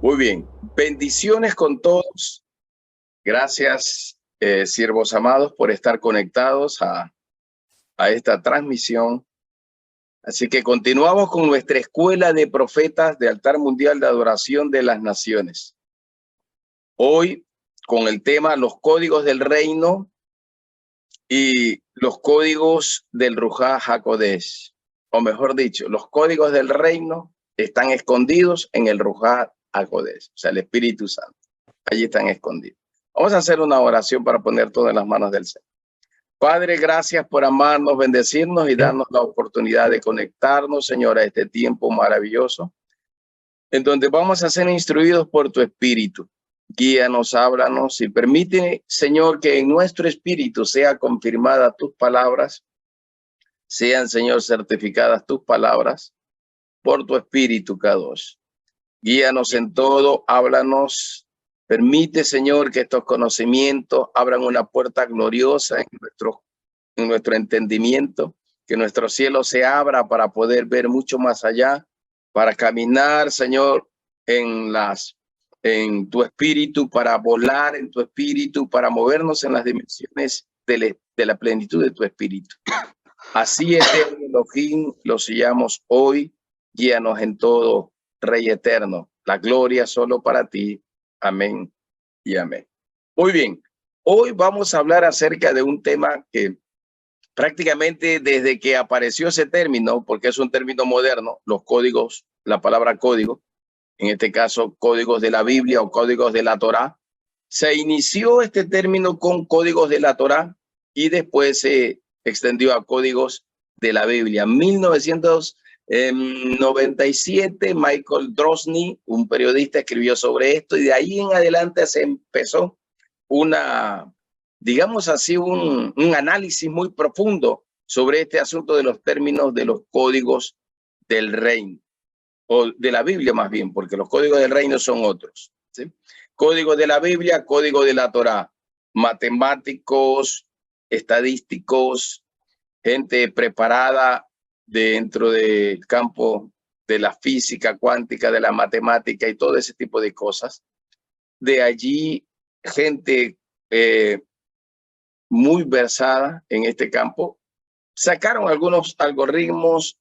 Muy bien. Bendiciones con todos. Gracias, siervos amados, por estar conectados a esta transmisión. Así que continuamos con nuestra escuela de profetas de Altar Mundial de Adoración de las Naciones. Hoy con el tema los códigos del reino y los códigos del Ruaj HaKodesh. O mejor dicho, los códigos del reino están escondidos en el Ruaj HaKodesh, o sea, el Espíritu Santo. Allí están escondidos. Vamos a hacer una oración para poner todo en las manos del Señor. Padre, gracias por amarnos, bendecirnos y darnos la oportunidad de conectarnos, Señor, a este tiempo maravilloso, en donde vamos a ser instruidos por tu Espíritu. Guíanos, háblanos y permite, Señor, que en nuestro espíritu sea confirmada tus palabras, sean, Señor, certificadas tus palabras por tu Espíritu, Kadosh. Guíanos en todo, háblanos. Permite, Señor, que estos conocimientos abran una puerta gloriosa en nuestro entendimiento, que nuestro cielo se abra para poder ver mucho más allá, para caminar, Señor, en tu espíritu, para volar en tu espíritu, para movernos en las dimensiones de la plenitud de tu espíritu. Así es, Elohim, lo sellamos hoy. Guíanos en todo, Rey eterno. La gloria solo para ti. Amén y amén. Muy bien, hoy vamos a hablar acerca de un tema que prácticamente desde que apareció ese término, porque es un término moderno, los códigos, la palabra código, en este caso códigos de la Biblia o códigos de la Torá, se inició este término con códigos de la Torá y después se extendió a códigos de la Biblia. 1997, Michael Drosny, un periodista, escribió sobre esto y de ahí en adelante se empezó digamos así, un análisis muy profundo sobre este asunto de los términos de los códigos del reino, o de la Biblia más bien, porque los códigos del reino son otros, ¿sí? Código de la Biblia, código de la Torá, matemáticos, estadísticos, gente preparada dentro del campo de la física cuántica, de la matemática y todo ese tipo de cosas. De allí, gente muy versada en este campo, sacaron algunos algoritmos,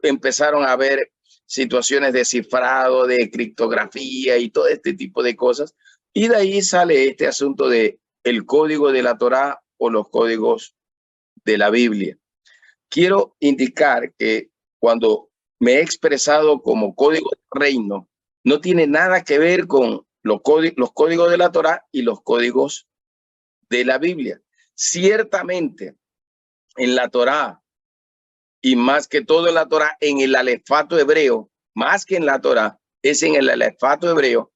empezaron a ver situaciones de cifrado, de criptografía y todo este tipo de cosas. Y de ahí sale este asunto de el código de la Torá o los códigos de la Biblia. Quiero indicar que cuando me he expresado como código del reino, no tiene nada que ver con los códigos de la Torá y los códigos de la Biblia. Ciertamente, en la Torá, y más que todo en la Torá, en el alefato hebreo, más que en la Torá, es en el alefato hebreo,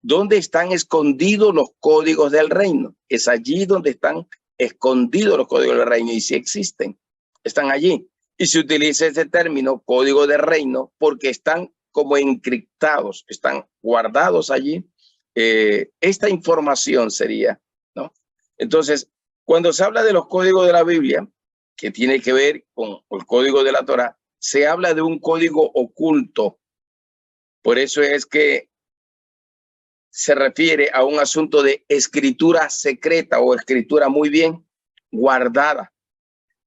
donde están escondidos los códigos del reino. Es allí donde están escondidos los códigos del reino, y si existen, están allí. Y se utiliza ese término código del reino porque están como encriptados, están guardados allí. Esta información sería, ¿no? Entonces, cuando se habla de los códigos de la Biblia, que tiene que ver con el código de la Torá, se habla de un código oculto. Por eso es que se refiere a un asunto de escritura secreta o escritura muy bien guardada,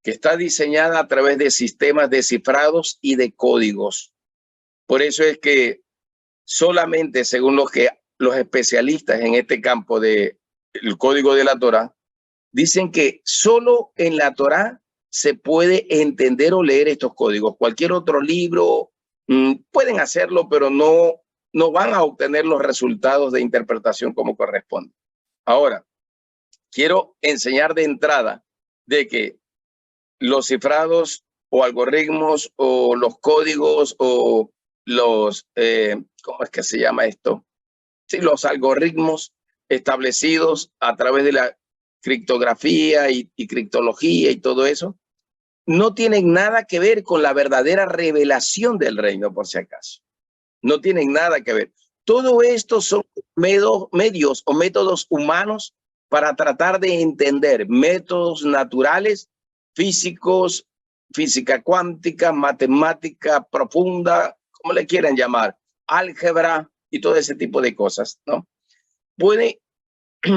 que está diseñada a través de sistemas descifrados y de códigos. Por eso es que solamente según los especialistas en este campo del código de la Torá, dicen que solo en la Torá se puede entender o leer estos códigos. Cualquier otro libro pueden hacerlo, pero no van a obtener los resultados de interpretación como corresponde. Ahora, quiero enseñar de entrada de que los cifrados o algoritmos o los códigos o los, ¿cómo es que se llama esto? Sí, los algoritmos establecidos a través de la criptografía y criptología y todo eso, no tienen nada que ver con la verdadera revelación del reino, por si acaso. No tienen nada que ver. Todo esto son medios o métodos humanos para tratar de entender métodos naturales, físicos, física cuántica, matemática profunda, como le quieran llamar, álgebra y todo ese tipo de cosas, ¿no?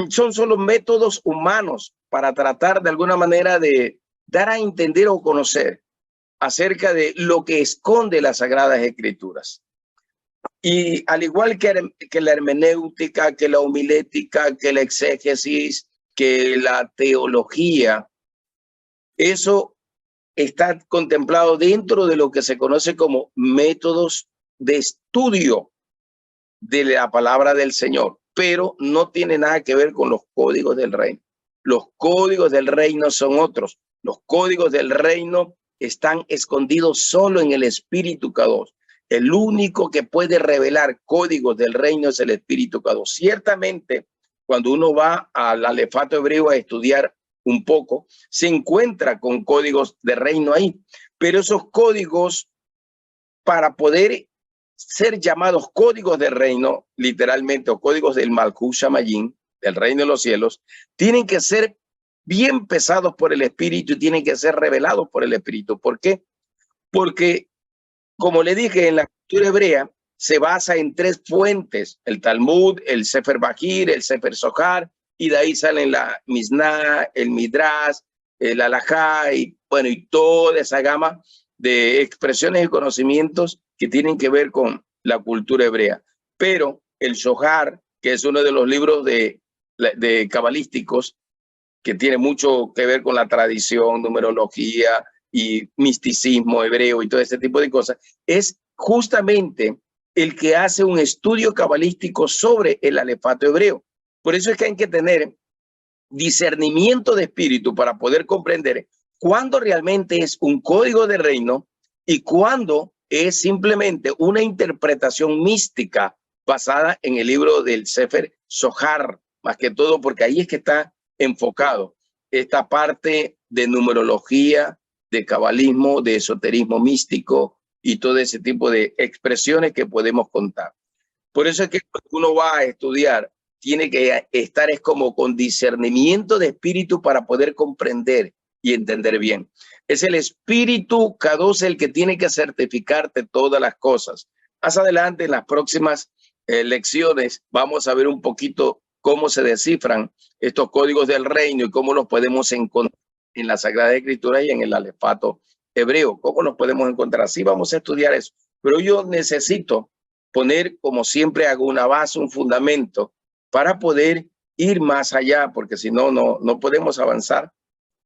Son solo métodos humanos para tratar de alguna manera de dar a entender o conocer acerca de lo que esconde las Sagradas Escrituras. Y al igual que la hermenéutica, que la homilética, que la exégesis, que la teología, eso está contemplado dentro de lo que se conoce como métodos de estudio de la palabra del Señor, pero no tiene nada que ver con los códigos del reino. Los códigos del reino son otros. Los códigos del reino están escondidos solo en el Espíritu K2. El único que puede revelar códigos del reino es el Espíritu K2. Ciertamente, cuando uno va al alefato hebreo a estudiar un poco, se encuentra con códigos de reino ahí, pero esos códigos, para poder ser llamados códigos de reino, literalmente, o códigos del Malkut Shamayim, del reino de los cielos, tienen que ser bien pesados por el Espíritu y tienen que ser revelados por el Espíritu. ¿Por qué? Porque, como le dije, en la cultura hebrea se basa en tres fuentes: el Talmud, el Sefer Bajir, el Sefer Zohar, y de ahí salen la Mishnah, el Midrash, el Halajá, y bueno, y toda esa gama de expresiones y conocimientos que tienen que ver con la cultura hebrea. Pero el Zohar, que es uno de los libros de cabalísticos, que tiene mucho que ver con la tradición, numerología y misticismo hebreo y todo ese tipo de cosas, es justamente el que hace un estudio cabalístico sobre el alefato hebreo. Por eso es que hay que tener discernimiento de espíritu para poder comprender cuándo realmente es un código de reino y cuándo es simplemente una interpretación mística basada en el libro del Sefer Zohar, más que todo porque ahí es que está enfocado esta parte de numerología, de cabalismo, de esoterismo místico y todo ese tipo de expresiones que podemos contar. Por eso es que cuando uno va a estudiar, tiene que estar es como con discernimiento de espíritu para poder comprender y entender bien. Es el Espíritu K2 el que tiene que certificarte todas las cosas. Más adelante, en las próximas lecciones, vamos a ver un poquito cómo se descifran estos códigos del reino y cómo los podemos encontrar en la Sagrada Escritura y en el alefato hebreo. ¿Cómo los podemos encontrar? Así vamos a estudiar eso. Pero yo necesito poner, como siempre hago, una base, un fundamento para poder ir más allá, porque si no, no podemos avanzar.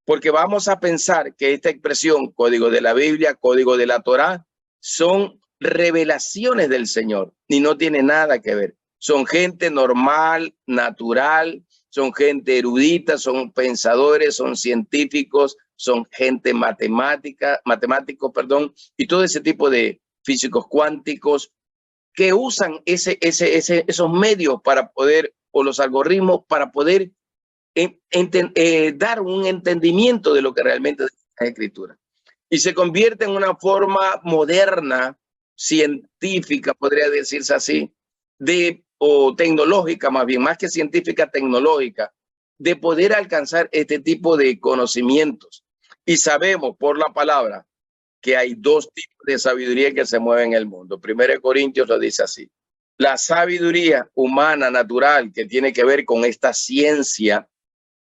Porque vamos a pensar que esta expresión, código de la Biblia, código de la Torá, son revelaciones del Señor y no tiene nada que ver. Son gente normal, natural, son gente erudita, son pensadores, son científicos, son gente matemáticos, perdón, y todo ese tipo de físicos cuánticos que usan esos medios para poder, o los algoritmos, para poder dar un entendimiento de lo que realmente es la escritura. Y se convierte en una forma moderna, científica, podría decirse así, o tecnológica, más bien, más que científica, tecnológica, de poder alcanzar este tipo de conocimientos. Y sabemos por la palabra que hay dos tipos de sabiduría que se mueven en el mundo. Primero Corintios lo dice así: la sabiduría humana, natural, que tiene que ver con esta ciencia,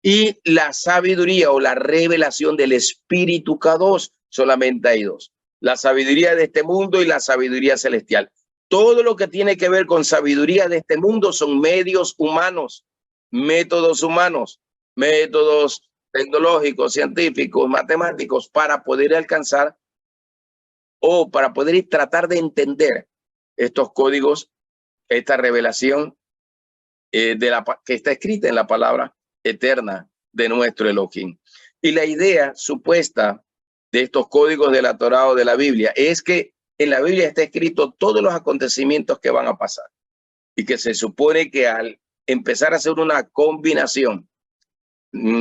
y la sabiduría o la revelación del Espíritu K2, solamente hay dos: la sabiduría de este mundo y la sabiduría celestial. Todo lo que tiene que ver con sabiduría de este mundo son medios humanos, métodos tecnológicos, científicos, matemáticos, para poder alcanzar o para poder tratar de entender estos códigos, esta revelación que está escrita en la palabra eterna de nuestro Elohim. Y la idea supuesta de estos códigos de la Torá o de la Biblia es que en la Biblia está escrito todos los acontecimientos que van a pasar y que se supone que al empezar a hacer una combinación,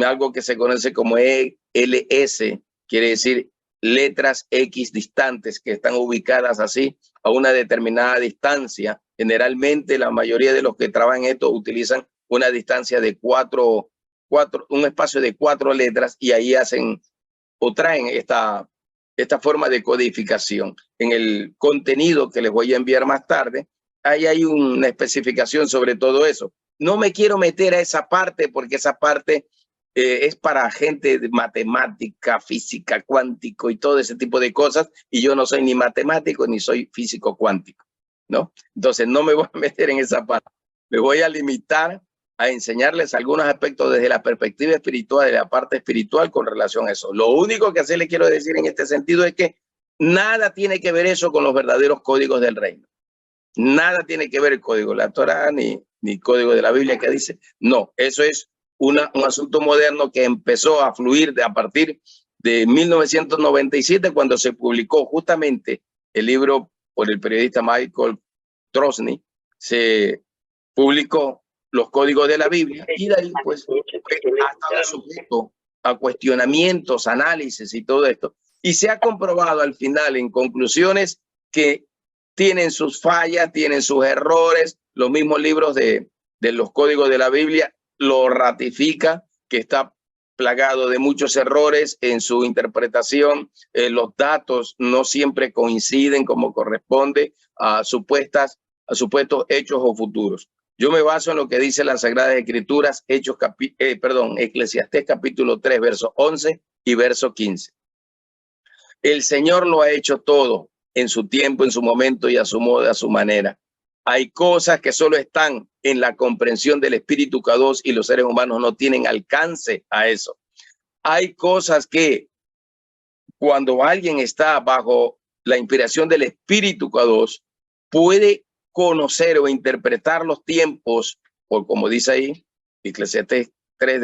algo que se conoce como ELS, quiere decir letras X distantes que están ubicadas así a una determinada distancia. Generalmente la mayoría de los que trabajan esto utilizan una distancia de un espacio de 4 letras, y ahí hacen o traen esta forma de codificación. En el contenido que les voy a enviar más tarde, ahí hay una especificación sobre todo eso. No me quiero meter a esa parte porque esa parte es para gente de matemática, física, cuántico y todo ese tipo de cosas. Y yo no soy ni matemático ni soy físico cuántico, ¿no? Entonces no me voy a meter en esa parte. Me voy a limitar a enseñarles algunos aspectos desde la perspectiva espiritual, de la parte espiritual con relación a eso. Lo único que sí le quiero decir en este sentido es que nada tiene que ver eso con los verdaderos códigos del reino. Nada tiene que ver el código de la Torá ni código de la Biblia que dice. No, eso es un asunto moderno que empezó a fluir a partir de 1997, cuando se publicó justamente el libro por el periodista Michael Trosny. Se publicó los códigos de la Biblia y de ahí pues ha estado sujeto a cuestionamientos, análisis y todo esto. Y se ha comprobado al final en conclusiones que tienen sus fallas, tienen sus errores. Los mismos libros de los códigos de la Biblia lo ratifica, que está plagado de muchos errores en su interpretación. Los datos no siempre coinciden como corresponde a supuestos hechos o futuros. Yo me baso en lo que dice las Sagradas Escrituras, Eclesiastés capítulo 3, verso 11 y verso 15. El Señor lo ha hecho todo en su tiempo, en su momento y a su modo, a su manera. Hay cosas que solo están en la comprensión del Espíritu K2 y los seres humanos no tienen alcance a eso. Hay cosas que cuando alguien está bajo la inspiración del Espíritu K2 puede conocer o interpretar los tiempos, por como dice ahí, Eclesiastés 3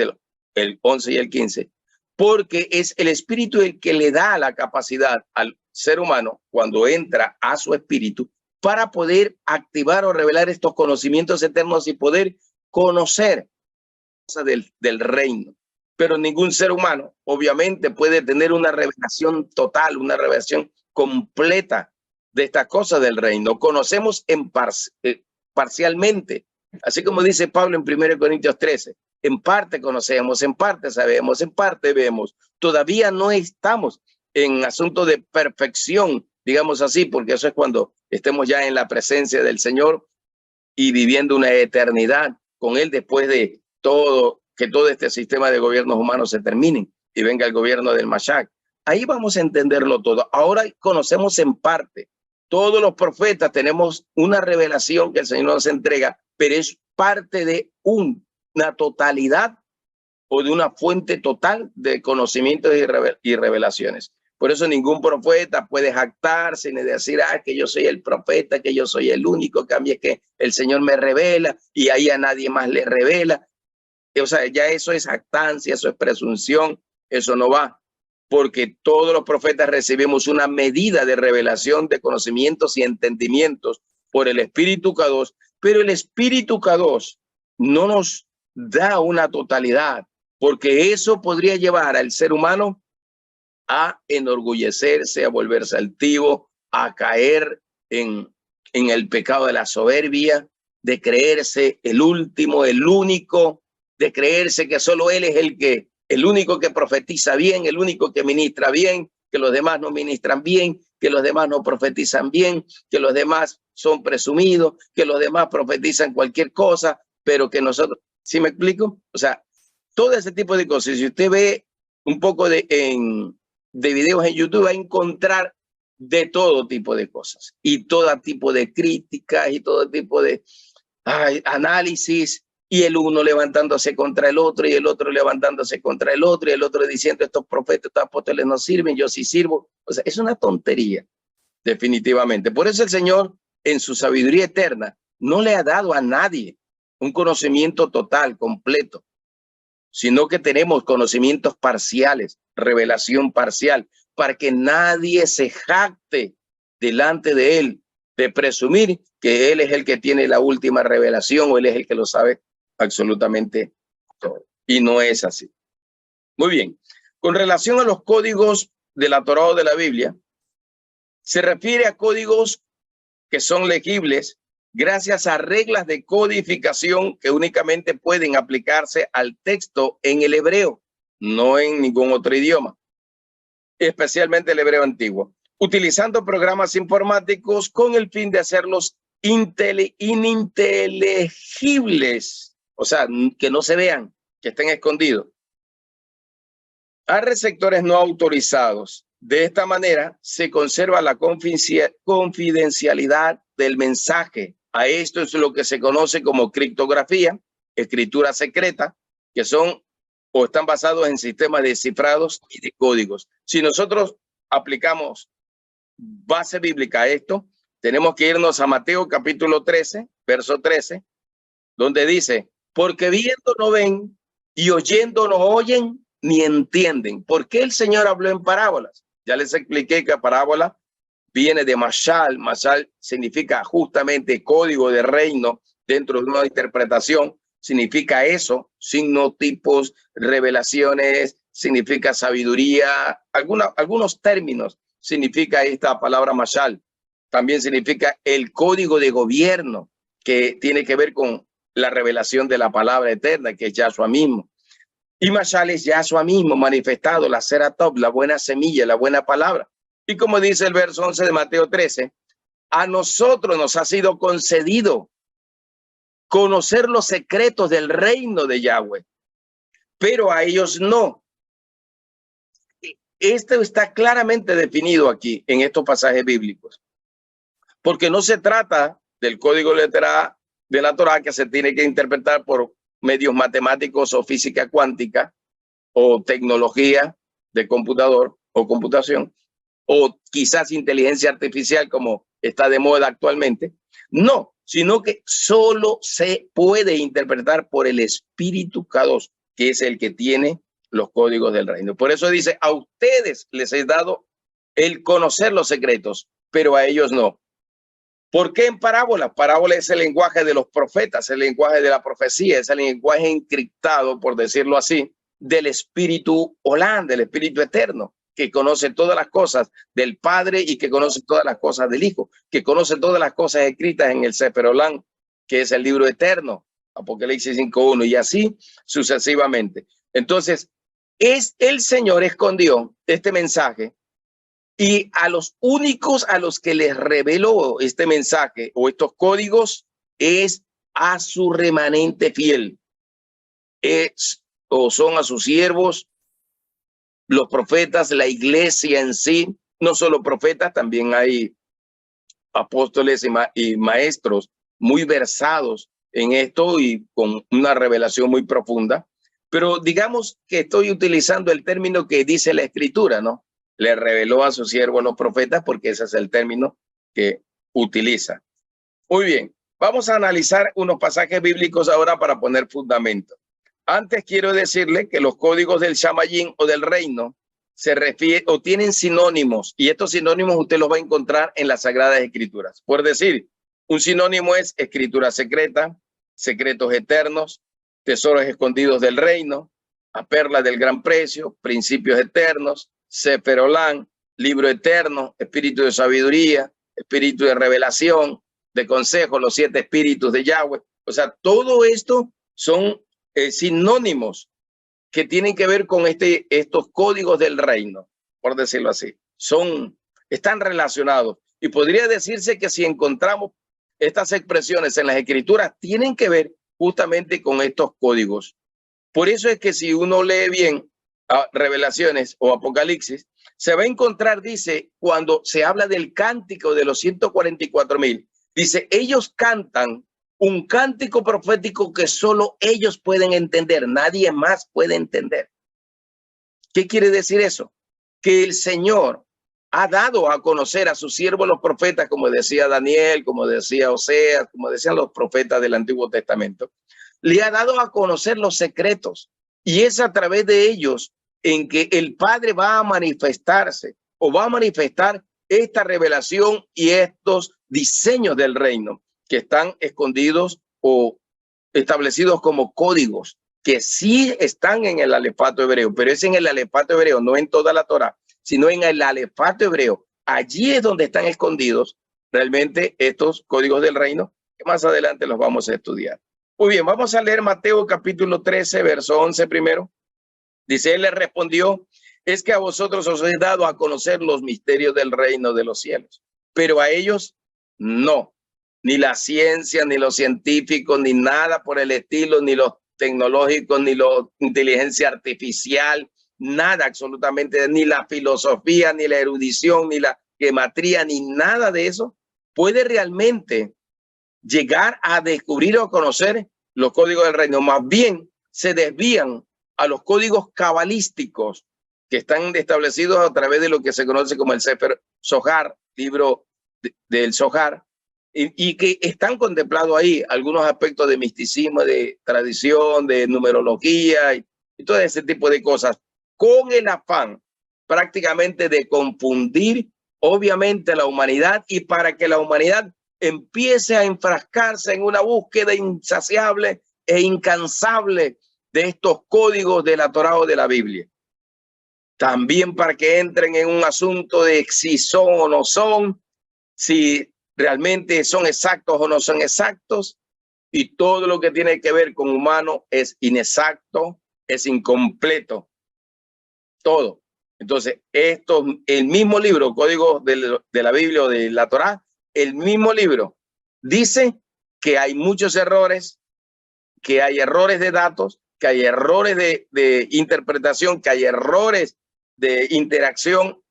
del 11 y el 15, porque es el Espíritu el que le da la capacidad al ser humano cuando entra a su espíritu para poder activar o revelar estos conocimientos eternos y poder conocer cosas del reino. Pero ningún ser humano obviamente puede tener una revelación total, una revelación completa de estas cosas del reino. Conocemos parcialmente, así como dice Pablo en 1 Corintios 13, en parte conocemos, en parte sabemos, en parte vemos. Todavía no estamos en asunto de perfección, digamos así, porque eso es cuando estemos ya en la presencia del Señor y viviendo una eternidad con Él después de que todo este sistema de gobiernos humanos se termine y venga el gobierno del Mashiach. Ahí vamos a entenderlo todo. Ahora conocemos en parte. Todos los profetas tenemos una revelación que el Señor nos entrega, pero es parte de una totalidad o de una fuente total de conocimientos y revelaciones. Por eso ningún profeta puede jactarse ni decir, que yo soy el profeta, que yo soy el único, que a mí es que el Señor me revela y ahí a nadie más le revela. O sea, ya eso es jactancia, eso es presunción, eso no va. Porque todos los profetas recibimos una medida de revelación de conocimientos y entendimientos por el Espíritu K2, pero el Espíritu K2 no nos da una totalidad, porque eso podría llevar al ser humano a enorgullecerse, a volverse altivo, a caer en el pecado de la soberbia, de creerse el último, el único, de creerse que solo él es el único que profetiza bien, el único que ministra bien, que los demás no ministran bien, que los demás no profetizan bien, que los demás son presumidos, que los demás profetizan cualquier cosa, pero que nosotros, ¿sí me explico? O sea, todo ese tipo de cosas. Si usted ve un poco de videos en YouTube, va a encontrar de todo tipo de cosas y todo tipo de críticas y todo tipo de análisis, y el uno levantándose contra el otro y el otro levantándose contra el otro y el otro diciendo estos profetas, estos apóstoles no sirven, yo sí sirvo. O sea, es una tontería, definitivamente. Por eso el Señor, en su sabiduría eterna, no le ha dado a nadie un conocimiento total, completo, sino que tenemos conocimientos parciales, revelación parcial, para que nadie se jacte delante de él de presumir que él es el que tiene la última revelación o él es el que lo sabe absolutamente todo. Y no es así. Muy bien. Con relación a los códigos de la Torá o de la Biblia, se refiere a códigos que son legibles gracias a reglas de codificación que únicamente pueden aplicarse al texto en el hebreo, no en ningún otro idioma, especialmente el hebreo antiguo, utilizando programas informáticos con el fin de hacerlos ininteligibles, o sea, que no se vean, que estén escondidos, a receptores no autorizados. De esta manera se conserva la confidencialidad del mensaje. A esto es lo que se conoce como criptografía, escritura secreta, que son o están basados en sistemas de cifrados y de códigos. Si nosotros aplicamos base bíblica a esto, tenemos que irnos a Mateo capítulo 13, verso 13, donde dice, porque viendo no ven y oyendo no oyen ni entienden. ¿Por qué el Señor habló en parábolas? Ya les expliqué que parábola viene de mashal. Mashal significa justamente código de reino dentro de una interpretación. Significa eso, signos, tipos, revelaciones, significa sabiduría, algunos términos significa esta palabra mashal. También significa el código de gobierno que tiene que ver con la revelación de la palabra eterna, que es Yahshua mismo. Y mashal es Yahshua mismo manifestado, la seratop, la buena semilla, la buena palabra. Y como dice el verso 11 de Mateo 13, a nosotros nos ha sido concedido conocer los secretos del reino de Yahweh, pero a ellos no. Esto está claramente definido aquí en estos pasajes bíblicos, porque no se trata del código letra de la Torá que se tiene que interpretar por medios matemáticos o física cuántica o tecnología de computador o computación, o quizás inteligencia artificial como está de moda actualmente. No, sino que solo se puede interpretar por el Espíritu Kadosh, que es el que tiene los códigos del reino. Por eso dice, a ustedes les he dado el conocer los secretos, pero a ellos no. ¿Por qué en parábola? Parábola es el lenguaje de los profetas, el lenguaje de la profecía, es el lenguaje encriptado, por decirlo así, del Espíritu Olán, del Espíritu Eterno, que conoce todas las cosas del Padre y que conoce todas las cosas del Hijo, que conoce todas las cosas escritas en el Sefer Olán, que es el libro eterno, Apocalipsis 5:1, y así sucesivamente. Entonces, el Señor escondió este mensaje y a los únicos a los que les reveló este mensaje o estos códigos es a su remanente fiel. O son a sus siervos, los profetas, la iglesia en sí, no solo profetas, también hay apóstoles y maestros muy versados en esto y con una revelación muy profunda. Pero digamos que estoy utilizando el término que dice la escritura, ¿no? Le reveló a sus siervos los profetas porque ese es el término que utiliza. Muy bien, vamos a analizar unos pasajes bíblicos ahora para poner fundamento. Antes quiero decirle que los códigos del Shamayim o del reino se refieren o tienen sinónimos, y estos sinónimos usted los va a encontrar en las Sagradas Escrituras. Por decir, un sinónimo es escritura secreta, secretos eternos, tesoros escondidos del reino, a perla del gran precio, principios eternos, Sefer Olán, libro eterno, espíritu de sabiduría, espíritu de revelación, de consejo, los 7 espíritus de Yahweh. O sea, todo esto son sinónimos que tienen que ver con estos códigos del reino, por decirlo así. Están relacionados. Y podría decirse que si encontramos estas expresiones en las escrituras, tienen que ver justamente con estos códigos. Por eso es que si uno lee bien Revelaciones o Apocalipsis, se va a encontrar, dice, cuando se habla del cántico de los 144,000, dice, ellos cantan un cántico profético que solo ellos pueden entender, nadie más puede entender. ¿Qué quiere decir eso? Que el Señor ha dado a conocer a sus siervos los profetas, como decía Daniel, como decía Oseas, como decían los profetas del Antiguo Testamento. Le ha dado a conocer los secretos y es a través de ellos en que el Padre va a manifestarse o va a manifestar esta revelación y estos diseños del reino que están escondidos o establecidos como códigos que sí están en el alefato hebreo, pero es en el alefato hebreo, no en toda la Torá, sino en el alefato hebreo. Allí es donde están escondidos realmente estos códigos del reino, que más adelante los vamos a estudiar. Muy bien, vamos a leer Mateo capítulo 13, verso 11 primero. Dice, él le respondió, es que a vosotros os he dado a conocer los misterios del reino de los cielos, pero a ellos no, ni la ciencia, ni los científicos, ni nada por el estilo, ni los tecnológicos, ni la inteligencia artificial, nada absolutamente, ni la filosofía, ni la erudición, ni la geometría, ni nada de eso puede realmente llegar a descubrir o conocer los códigos del reino. Más bien se desvían a los códigos cabalísticos que están establecidos a través de lo que se conoce como el Sefer Zohar, libro del Zohar, y que están contemplados ahí algunos aspectos de misticismo, de tradición, de numerología y todo ese tipo de cosas, con el afán prácticamente de confundir obviamente a la humanidad, y para que la humanidad empiece a enfrascarse en una búsqueda insaciable e incansable de estos códigos de la Torá o de la Biblia. También para que entren en un asunto de si son o no son, si realmente son exactos o no son exactos, y todo lo que tiene que ver con humano es inexacto, es incompleto, todo. Entonces, el mismo libro, Código de la Biblia o de la Torá, el mismo libro dice que hay muchos errores, que hay errores de datos, que hay errores de interpretación, que hay errores de interacción,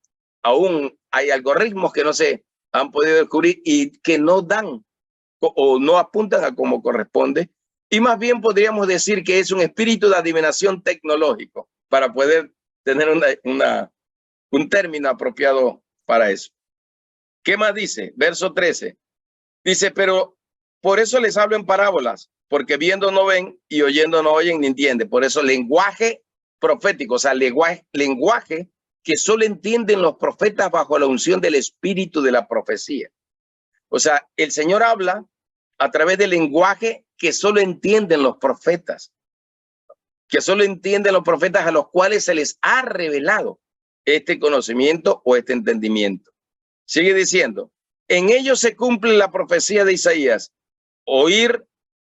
aún hay algoritmos que no se han podido descubrir y que no dan o no apuntan a como corresponde, y más bien podríamos decir que es un espíritu de adivinación tecnológico para poder tener un término apropiado para eso. ¿Qué más dice? Verso 13. Dice, pero por eso les hablo en parábolas, porque viendo no ven y oyendo no oyen ni entienden. Por eso lenguaje profético, o sea, lenguaje que solo entienden los profetas bajo la unción del espíritu de la profecía. O sea, el Señor habla a través del lenguaje que solo entienden los profetas, que solo entienden los profetas a los cuales se les ha revelado este conocimiento o este entendimiento. Sigue diciendo, en ellos se cumple la profecía de Isaías: oír,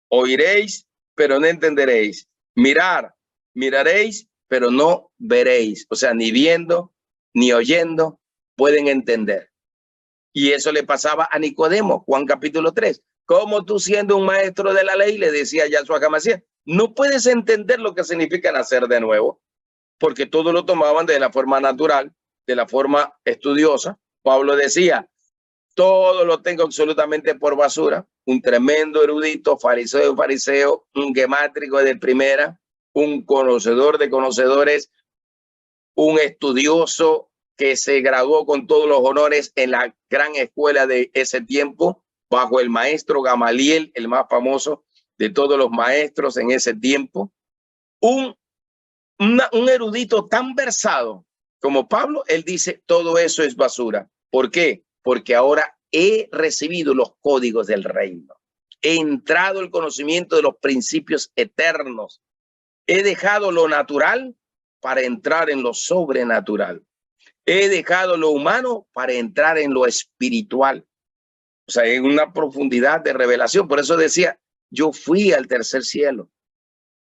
oiréis, pero no entenderéis; mirar, miraréis, pero no veréis. O sea, ni viendo, ni oyendo pueden entender. Y eso le pasaba a Nicodemo, Juan capítulo 3. Como tú, siendo un maestro de la ley, le decía Yahshua HaMashiach, no puedes entender lo que significa nacer de nuevo, porque todo lo tomaban de la forma natural, de la forma estudiosa. Pablo decía, todo lo tengo absolutamente por basura. Un tremendo erudito, fariseo, un gemátrico de primera, un conocedor de conocedores, un estudioso que se graduó con todos los honores en la gran escuela de ese tiempo, bajo el maestro Gamaliel, el más famoso de todos los maestros en ese tiempo. Un erudito tan versado como Pablo, él dice, todo eso es basura. ¿Por qué? Porque ahora he recibido los códigos del reino. He entrado el conocimiento de los principios eternos. He dejado lo natural para entrar en lo sobrenatural. He dejado lo humano para entrar en lo espiritual. O sea, en una profundidad de revelación. Por eso decía, yo fui al tercer cielo.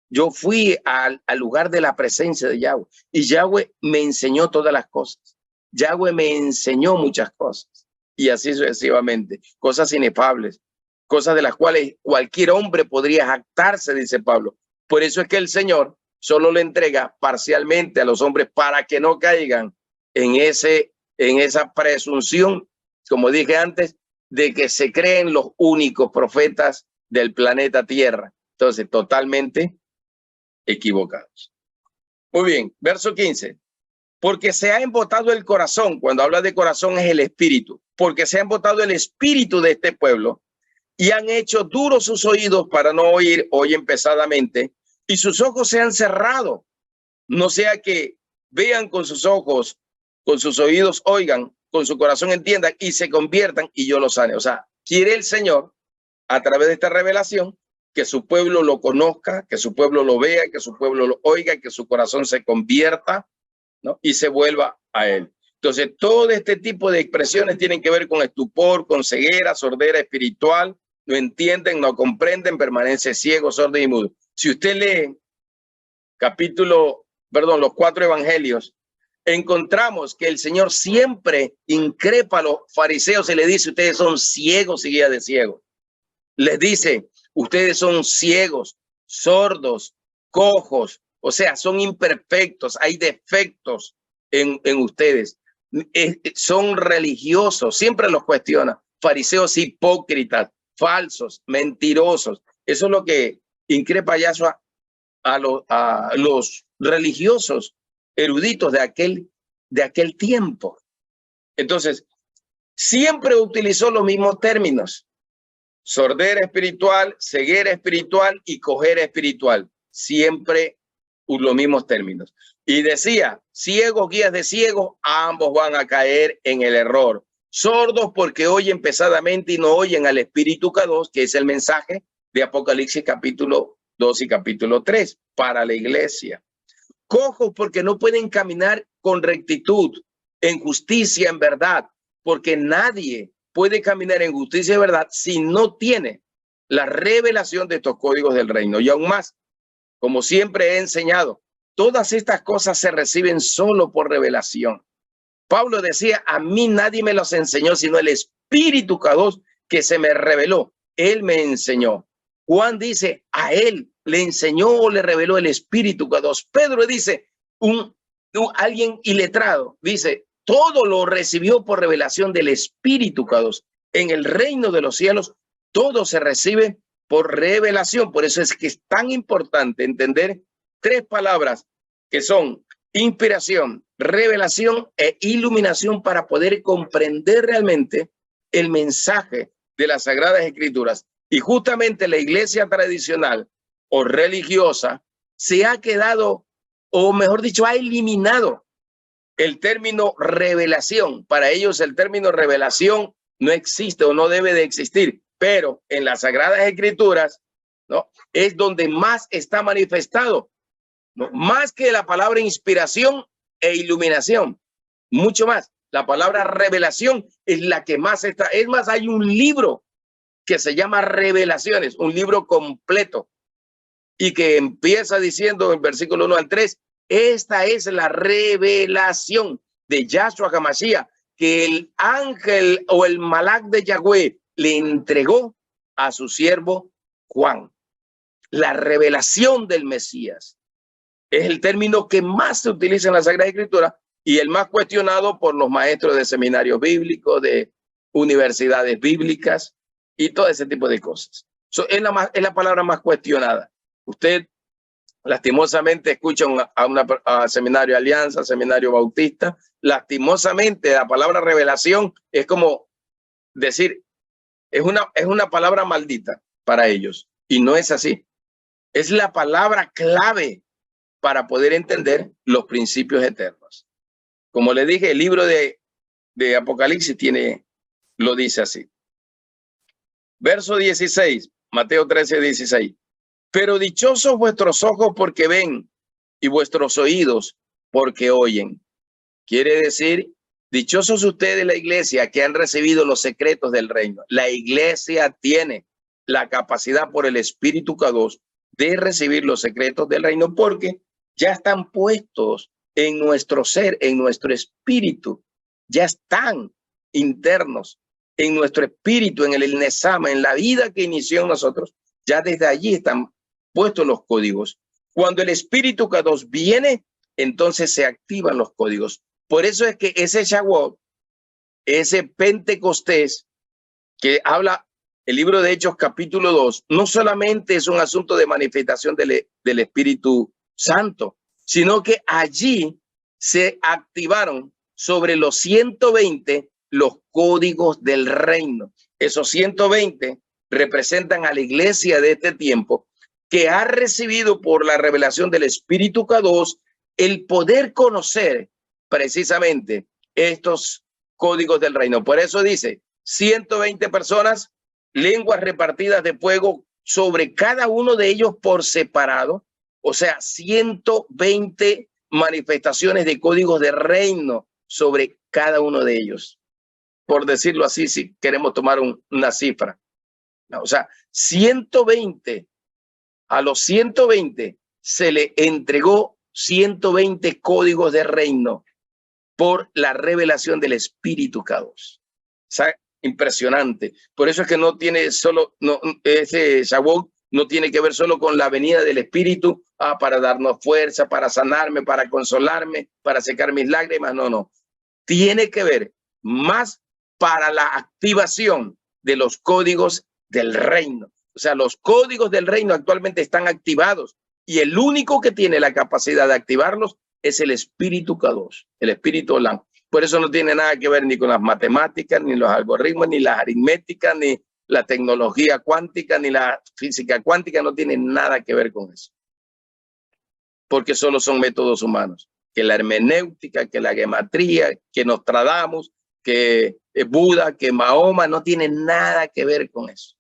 Yo fui al lugar de la presencia de Yahweh. Y Yahweh me enseñó todas las cosas. Yahweh me enseñó muchas cosas. Y así sucesivamente. Cosas inefables. Cosas de las cuales cualquier hombre podría jactarse, dice Pablo. Por eso es que el Señor solo le entrega parcialmente a los hombres para que no caigan en esa presunción, como dije antes, de que se creen los únicos profetas del planeta Tierra. Entonces, totalmente equivocados. Muy bien, verso 15. Porque se ha embotado el corazón, cuando habla de corazón es el espíritu, porque se ha embotado el espíritu de este pueblo y han hecho duros sus oídos para no oír, oyen pesadamente, y sus ojos se han cerrado, no sea que vean con sus ojos, con sus oídos oigan, con su corazón entiendan y se conviertan y yo los sane. O sea, quiere el Señor a través de esta revelación que su pueblo lo conozca, que su pueblo lo vea, que su pueblo lo oiga, que su corazón se convierta, ¿no? Y se vuelva a él. Entonces, todo este tipo de expresiones tienen que ver con estupor, con ceguera, sordera espiritual, no entienden, no comprenden, permanece ciego, sordo y mudo. Si usted lee los 4 evangelios, encontramos que el Señor siempre increpa a los fariseos y le dice, ustedes son ciegos y guías de ciegos. les dice, ustedes son ciegos, sordos, cojos, o sea, son imperfectos, hay defectos en ustedes. Son religiosos, siempre los cuestiona, fariseos hipócritas, falsos, mentirosos. Eso es lo que increpa Yahshua a los religiosos eruditos de aquel tiempo. Entonces, siempre utilizó los mismos términos: sordera espiritual, ceguera espiritual y cojera espiritual. Siempre los mismos términos. Y decía, ciegos, guías de ciegos, ambos van a caer en el error. Sordos porque oyen pesadamente y no oyen al Espíritu K2, que es el mensaje de Apocalipsis capítulo 2 y capítulo 3 para la iglesia. Cojos porque no pueden caminar con rectitud, en justicia, en verdad, porque nadie puede caminar en justicia y verdad si no tiene la revelación de estos códigos del reino. Y aún más, como siempre he enseñado, todas estas cosas se reciben solo por revelación. Pablo decía, a mí nadie me los enseñó, sino el Espíritu K2 que se me reveló. Él me enseñó. Juan dice, a él le enseñó o le reveló el Espíritu K2. Pedro dice, alguien iletrado, dice, todo lo recibió por revelación del Espíritu K2. En el reino de los cielos, todo se recibe por revelación. Por eso es que es tan importante entender tres palabras que son inspiración, revelación e iluminación para poder comprender realmente el mensaje de las Sagradas Escrituras. Y justamente la iglesia tradicional o religiosa se ha quedado, o mejor dicho, ha eliminado el término revelación. Para ellos el término revelación no existe o no debe de existir, pero en las Sagradas Escrituras, ¿no?, es donde más está manifestado, ¿no?, más que la palabra inspiración e iluminación, mucho más. La palabra revelación es la que más está. Es más, hay un libro que se llama Revelaciones, un libro completo, y que empieza diciendo en versículo 1 al 3, esta es la revelación de Yahshua HaMashiach, que el ángel o el malak de Yahweh le entregó a su siervo Juan. La revelación del Mesías es el término que más se utiliza en la Sagrada Escritura y el más cuestionado por los maestros de seminarios bíblicos, de universidades bíblicas y todo ese tipo de cosas. Es la palabra más cuestionada. Usted lastimosamente escucha a seminario Alianza, seminario Bautista. Lastimosamente la palabra revelación es como decir, es una palabra maldita para ellos, y no es así. Es la palabra clave para poder entender los principios eternos. Como le dije, el libro de Apocalipsis lo dice así. Verso 16, Mateo 13, 16. Pero dichosos vuestros ojos porque ven y vuestros oídos porque oyen. Quiere decir, dichosos ustedes, la iglesia, que han recibido los secretos del reino. La iglesia tiene la capacidad por el Espíritu K2 de recibir los secretos del reino porque ya están puestos en nuestro ser, en nuestro espíritu. Ya están internos en nuestro espíritu, en el Nesama, en la vida que inició en nosotros. Ya desde allí están puestos los códigos. Cuando el Espíritu K2 viene, entonces se activan los códigos. Por eso es que ese Shavuot, ese Pentecostés que habla el libro de Hechos capítulo 2, no solamente es un asunto de manifestación del Espíritu Santo, sino que allí se activaron sobre los 120 los códigos del reino. Esos 120 representan a la iglesia de este tiempo que ha recibido por la revelación del Espíritu K2 el poder conocer precisamente estos códigos del reino. Por eso dice 120 personas, lenguas repartidas de fuego sobre cada uno de ellos por separado. O sea, 120 manifestaciones de códigos de reino sobre cada uno de ellos. Por decirlo así, si queremos tomar una cifra. O sea, 120. A los 120 se le entregó 120 códigos de reino por la revelación del Espíritu K2. O sea, impresionante. Por eso es que no tiene solo, ese Shavuot no tiene que ver solo con la venida del Espíritu, para darnos fuerza, para sanarme, para consolarme, para secar mis lágrimas. No, no. Tiene que ver más para la activación de los códigos del reino. O sea, los códigos del reino actualmente están activados y el único que tiene la capacidad de activarlos es el Espíritu Kadosh, el Espíritu Olam. Por eso no tiene nada que ver ni con las matemáticas, ni los algoritmos, ni las aritméticas, ni la tecnología cuántica, ni la física cuántica, no tiene nada que ver con eso. Porque solo son métodos humanos. Que la hermenéutica, que la gematría, que Nostradamus, que Buda, que Mahoma, no tiene nada que ver con eso.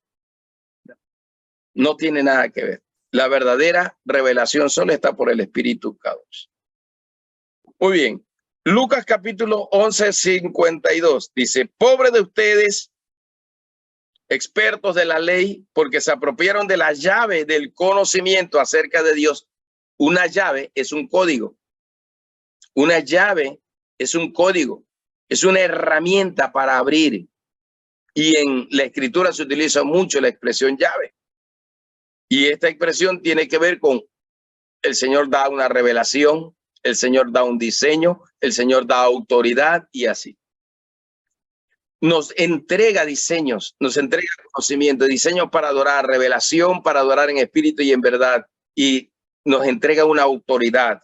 No tiene nada que ver. La verdadera revelación solo está por el Espíritu Kadosh. Muy bien. Lucas capítulo 11, 52 dice: pobre de ustedes, expertos de la ley, porque se apropiaron de la llave del conocimiento acerca de Dios. Una llave es un código. Una llave es un código. Es una herramienta para abrir. Y en la escritura se utiliza mucho la expresión llave. Y esta expresión tiene que ver con el Señor da una revelación, el Señor da un diseño, el Señor da autoridad y así. Nos entrega diseños, nos entrega conocimiento, diseños para adorar, revelación para adorar en espíritu y en verdad, y nos entrega una autoridad.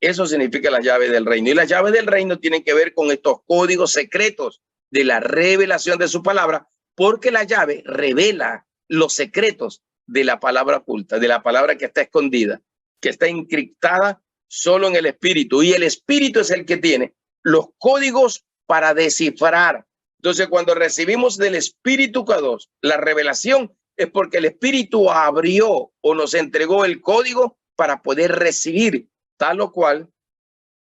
Eso significa la llave del reino. Y las llaves del reino tienen que ver con estos códigos secretos de la revelación de su palabra, porque la llave revela los secretos de la palabra oculta, de la palabra que está escondida, que está encriptada solo en el espíritu. Y el espíritu es el que tiene los códigos para descifrar. Entonces, cuando recibimos del Espíritu Kadosh la revelación, es porque el Espíritu abrió o nos entregó el código para poder recibir tal o cual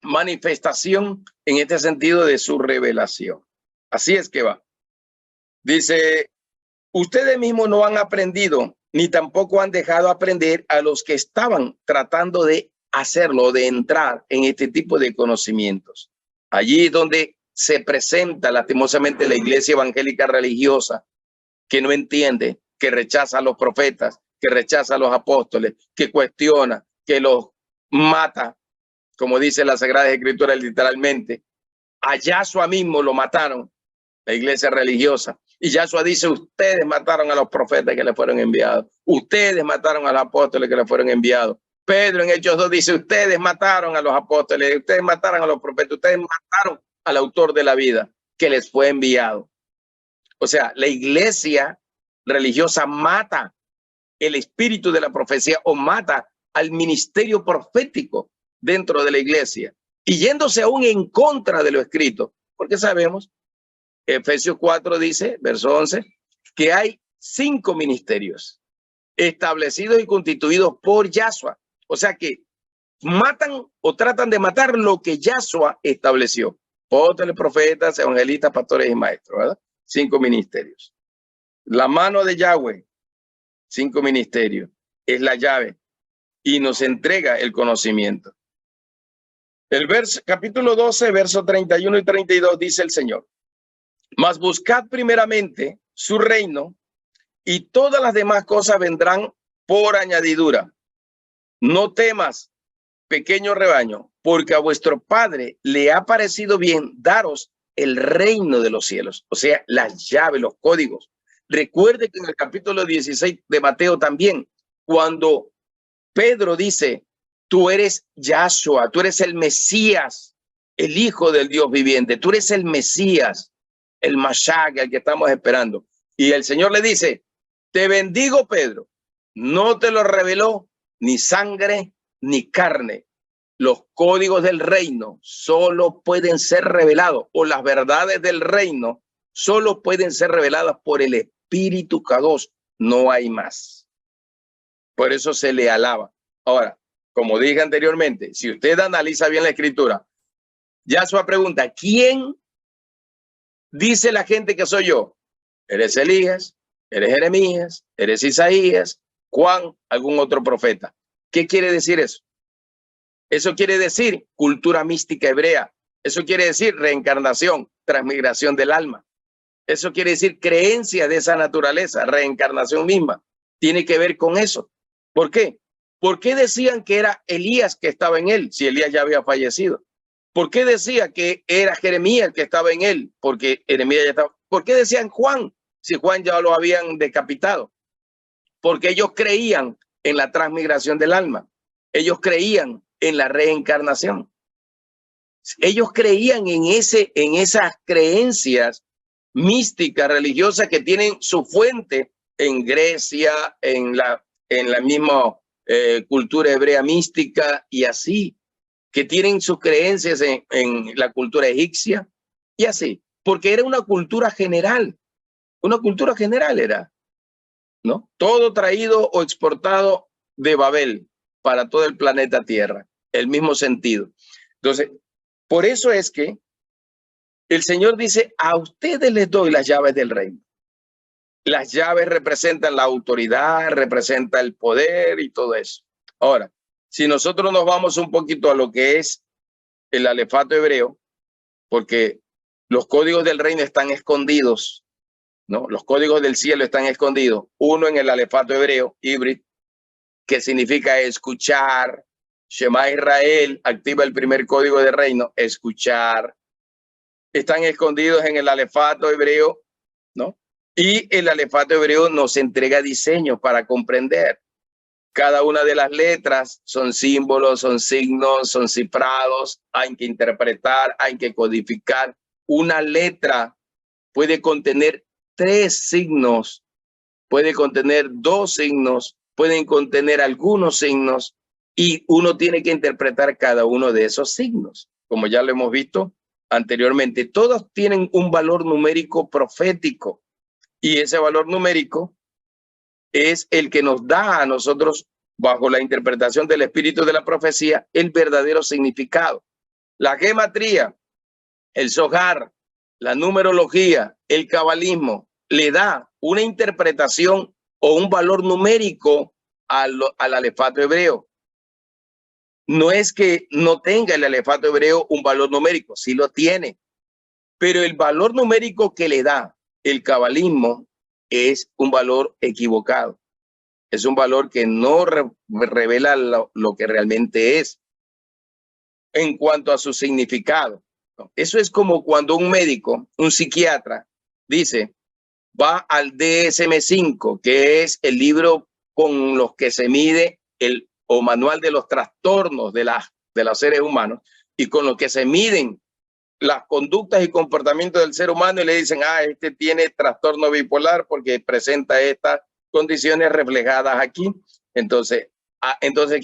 manifestación en este sentido de su revelación. Así es que va. Dice: ustedes mismos no han aprendido, ni tampoco han dejado aprender a los que estaban tratando de hacerlo, de entrar en este tipo de conocimientos. Allí donde se presenta lastimosamente la iglesia evangélica religiosa, que no entiende, que rechaza a los profetas, que rechaza a los apóstoles, que cuestiona, que los mata, como dice la Sagrada Escritura literalmente. A Yahshua mismo lo mataron, la iglesia religiosa. Y Yahshua dice: ustedes mataron a los profetas que le fueron enviados. Ustedes mataron a los apóstoles que le fueron enviados. Pedro en Hechos 2 dice: ustedes mataron a los apóstoles, ustedes mataron a los profetas, ustedes mataron al autor de la vida que les fue enviado. O sea, la iglesia religiosa mata el espíritu de la profecía o mata al ministerio profético dentro de la iglesia y yéndose aún en contra de lo escrito, porque sabemos, Efesios 4 dice, verso 11, que hay 5 ministerios establecidos y constituidos por Yahshua. O sea que matan o tratan de matar lo que Yahshua estableció. Apóstoles, profetas, evangelistas, pastores y maestros, ¿verdad? 5 ministerios. La mano de Yahweh, 5 ministerios, es la llave y nos entrega el conocimiento. El capítulo 12, verso 31 y 32 dice el Señor: mas buscad primeramente su reino y todas las demás cosas vendrán por añadidura. No temas, pequeño rebaño, porque a vuestro Padre le ha parecido bien daros el reino de los cielos, o sea, las llaves, los códigos. Recuerde que en el capítulo 16 de Mateo también, cuando Pedro dice: tú eres Yahshua, tú eres el Mesías, el Hijo del Dios viviente, tú eres el Mesías, el Mashiach, el que estamos esperando. Y el Señor le dice: te bendigo, Pedro, no te lo reveló ni sangre ni carne. Los códigos del reino solo pueden ser revelados, o las verdades del reino solo pueden ser reveladas por el Espíritu Kadosh. No hay más. Por eso se le alaba. Ahora, como dije anteriormente, si usted analiza bien la escritura, Yahshua pregunta: ¿quién dice la gente que soy yo? ¿Eres Elías? ¿Eres Jeremías? ¿Eres Isaías? ¿Juan? ¿Algún otro profeta? ¿Qué quiere decir eso? Eso quiere decir cultura mística hebrea. Eso quiere decir reencarnación, transmigración del alma. Eso quiere decir creencia de esa naturaleza, reencarnación misma. Tiene que ver con eso. ¿Por qué? ¿Por qué decían que era Elías que estaba en él, si Elías ya había fallecido? ¿Por qué decía que era Jeremías que estaba en él? Porque Jeremías ya estaba. ¿Por qué decían Juan, si Juan ya lo habían decapitado? Porque ellos creían en la transmigración del alma. Ellos creían en la reencarnación. Ellos creían en esas creencias místicas, religiosas, que tienen su fuente en Grecia, en la misma cultura hebrea mística, y así, que tienen sus creencias en la cultura egipcia, y así, porque era una cultura general era, ¿no? Todo traído o exportado de Babel para todo el planeta Tierra, el mismo sentido. Entonces, por eso es que el Señor dice: a ustedes les doy las llaves del reino. Las llaves representan la autoridad, representan el poder y todo eso. Ahora, si nosotros nos vamos un poquito a lo que es el alefato hebreo, porque los códigos del reino están escondidos, ¿no? Los códigos del cielo están escondidos. Uno en el alefato hebreo, híbrido, que significa escuchar. Shema Israel activa el primer código de reino, escuchar. Están escondidos en el alefato hebreo, ¿no? Y el alefato hebreo nos entrega diseños para comprender. Cada una de las letras son símbolos, son signos, son cifrados. Hay que interpretar, hay que codificar. Una letra puede contener 3 signos, puede contener 2 signos, pueden contener algunos signos, y uno tiene que interpretar cada uno de esos signos. Como ya lo hemos visto anteriormente, todos tienen un valor numérico profético, y ese valor numérico es el que nos da a nosotros, bajo la interpretación del espíritu de la profecía, el verdadero significado. La gematría, el zohar, la numerología, el cabalismo, le da una interpretación o un valor numérico al alefato hebreo. No es que no tenga el alefato hebreo un valor numérico, sí lo tiene, pero el valor numérico que le da el cabalismo es un valor equivocado. Es un valor que no revela lo que realmente es en cuanto a su significado. Eso es como cuando un médico, un psiquiatra, dice, va al DSM-5, que es el libro con los que se mide o manual de los trastornos de los seres humanos, y con los que se miden las conductas y comportamientos del ser humano, y le dicen: este tiene trastorno bipolar porque presenta estas condiciones reflejadas aquí. Entonces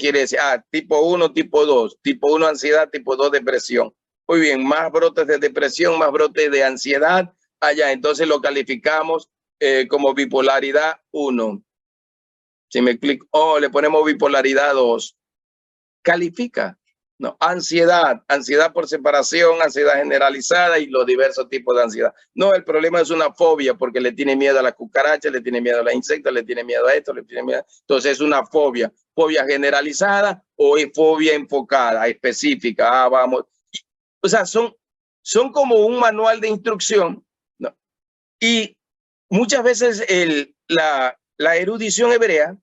quiere decir, tipo 1, tipo 2, tipo 1 ansiedad, tipo 2 depresión. Muy bien, más brotes de depresión, más brotes de ansiedad, allá. Entonces lo calificamos como bipolaridad 1. Si me explico, le ponemos bipolaridad 2. Califica. No, ansiedad por separación, ansiedad generalizada y los diversos tipos de ansiedad. No, el problema es una fobia porque le tiene miedo a las cucarachas, le tiene miedo a los insectos, le tiene miedo a esto, le tiene miedo. Entonces es una fobia generalizada o es fobia enfocada, específica. Vamos. O sea, son como un manual de instrucción, ¿no? Y muchas veces la erudición hebrea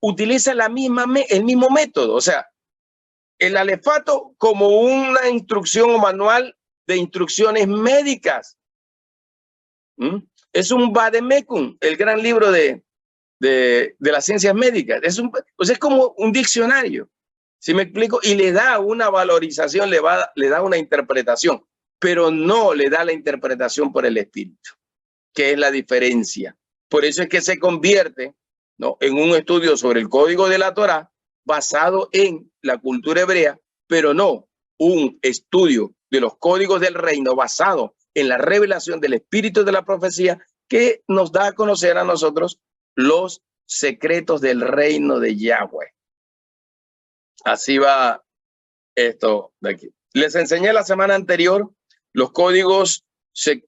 utiliza el mismo método. O sea, el alefato como una instrucción o manual de instrucciones médicas. Es un Vademecum, el gran libro de las ciencias médicas. Es como un diccionario, ¿sí me explico? Y le da una valorización, le da una interpretación, pero no le da la interpretación por el espíritu, que es la diferencia. Por eso es que se convierte, ¿no?, en un estudio sobre el código de la Torá basado en la cultura hebrea, pero no un estudio de los códigos del reino basado en la revelación del espíritu de la profecía, que nos da a conocer a nosotros los secretos del reino de Yahweh. Así va esto de aquí. Les enseñé la semana anterior los códigos,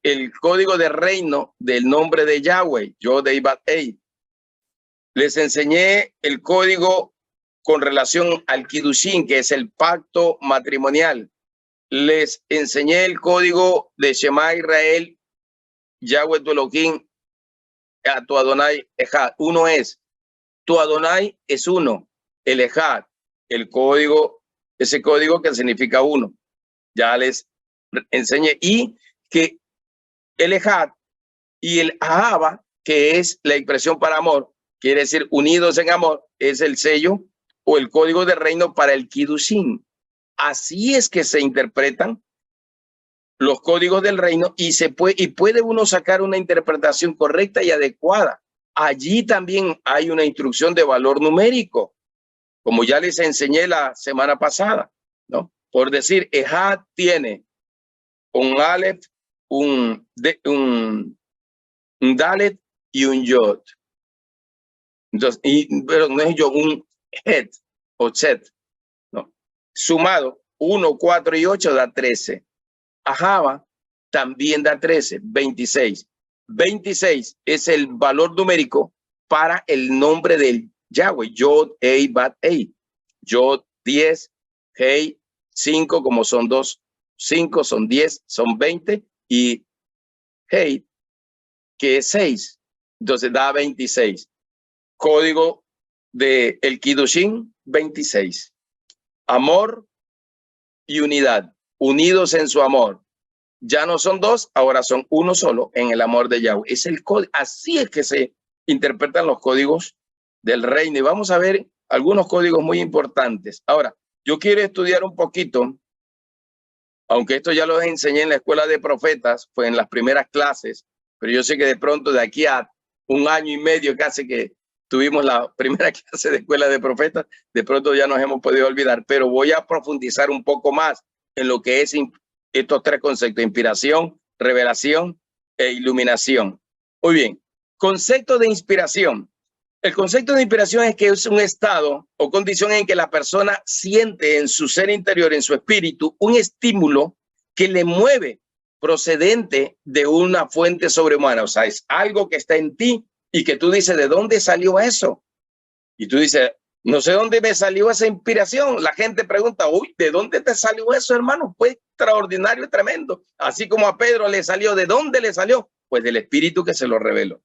el código de reino del nombre de Yahweh, Yod-Heh-Vav-Heh. Les enseñé el código con relación al Kiddushin, que es el pacto matrimonial. Les enseñé el código de Shema Israel Yahweh tu Elohim, a tu Adonai Ejad. Uno es. Tu Adonai es uno. El Ejad, el código, ese código que significa uno. Ya les enseñé. Y que el Ejad y el Ahava, que es la expresión para amor, quiere decir unidos en amor, es el sello o el código de reino para el Kiddushin. Así es que se interpretan los códigos del reino y puede uno sacar una interpretación correcta y adecuada. Allí también hay una instrucción de valor numérico, como ya les enseñé la semana pasada, ¿no? Por decir, Ejad tiene un Aleph, un Dalet y un Yod. Entonces, pero no es yo, un Het o Set, ¿no? Sumado, 1, 4 y 8 da 13. Ahava también da 13, 26. 26 es el valor numérico para el nombre del Yahweh, Yod, Ei, Bat, Ei. Yod, 10, Hei, 5, como son 2, 5, son 10, son 20, y Hei, que es 6, entonces da 26. Código de el Kiddushin, 26. Amor y unidad, unidos en su amor. Ya no son dos, ahora son uno solo en el amor de Yahweh. Es el código, así es que se interpretan los códigos del reino. Y vamos a ver algunos códigos muy importantes. Ahora, yo quiero estudiar un poquito, aunque esto ya lo enseñé en la escuela de profetas, fue en las primeras clases, pero yo sé que de pronto de aquí a un año y medio casi que tuvimos la primera clase de escuela de profetas, de pronto ya nos hemos podido olvidar, pero voy a profundizar un poco más en lo que es estos tres conceptos: inspiración, revelación e iluminación. Muy bien, concepto de inspiración. El concepto de inspiración es que es un estado o condición en que la persona siente en su ser interior, en su espíritu, un estímulo que le mueve procedente de una fuente sobrehumana. O sea, es algo que está en ti y que tú dices, ¿de dónde salió eso? Y tú dices, no sé dónde me salió esa inspiración. La gente pregunta, uy, ¿de dónde te salió eso, hermano? Fue extraordinario y tremendo. Así como a Pedro le salió, ¿de dónde le salió? Pues del Espíritu que se lo reveló.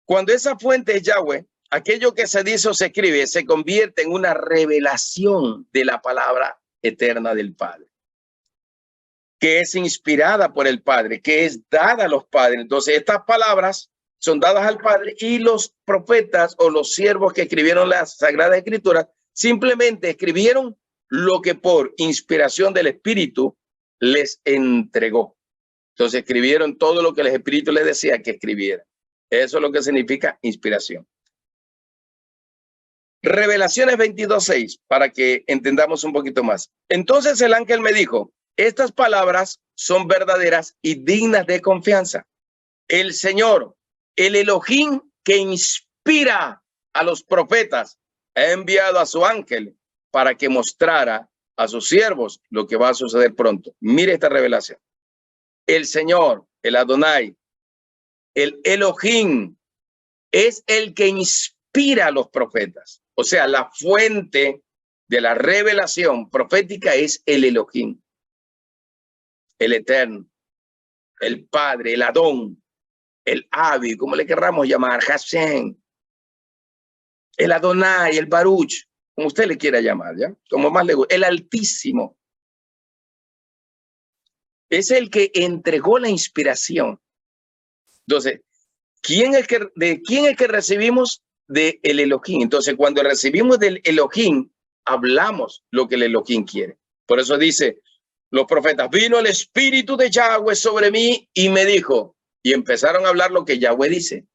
Cuando esa fuente es Yahweh, aquello que se dice o se escribe se convierte en una revelación de la palabra eterna del Padre, que es inspirada por el Padre, que es dada a los padres. Entonces, estas palabras son dadas al Padre y los profetas o los siervos que escribieron las Sagradas Escrituras simplemente escribieron lo que por inspiración del Espíritu les entregó. Entonces, escribieron todo lo que el Espíritu les decía que escribieran. Eso es lo que significa inspiración. Revelaciones 22:6, para que entendamos un poquito más. Entonces el ángel me dijo, estas palabras son verdaderas y dignas de confianza. El Señor, el Elohim que inspira a los profetas, ha enviado a su ángel para que mostrara a sus siervos lo que va a suceder pronto. Mire esta revelación. El Señor, el Adonai, el Elohim, es el que inspira a los profetas. O sea, la fuente de la revelación profética es el Elohim, el Eterno, el Padre, el Adón, el Abi, como le querramos llamar, Hashem, el Adonai, el Baruch, como usted le quiera llamar, ¿ya? Como más le gusta, el Altísimo. Es el que entregó la inspiración. Entonces, ¿de quién es que recibimos? De el Elohim. Entonces, cuando recibimos del Elohim, hablamos lo que el Elohim quiere. Por eso dice los profetas, vino el Espíritu de Yahweh sobre mí y me dijo, y empezaron a hablar lo que Yahweh dice.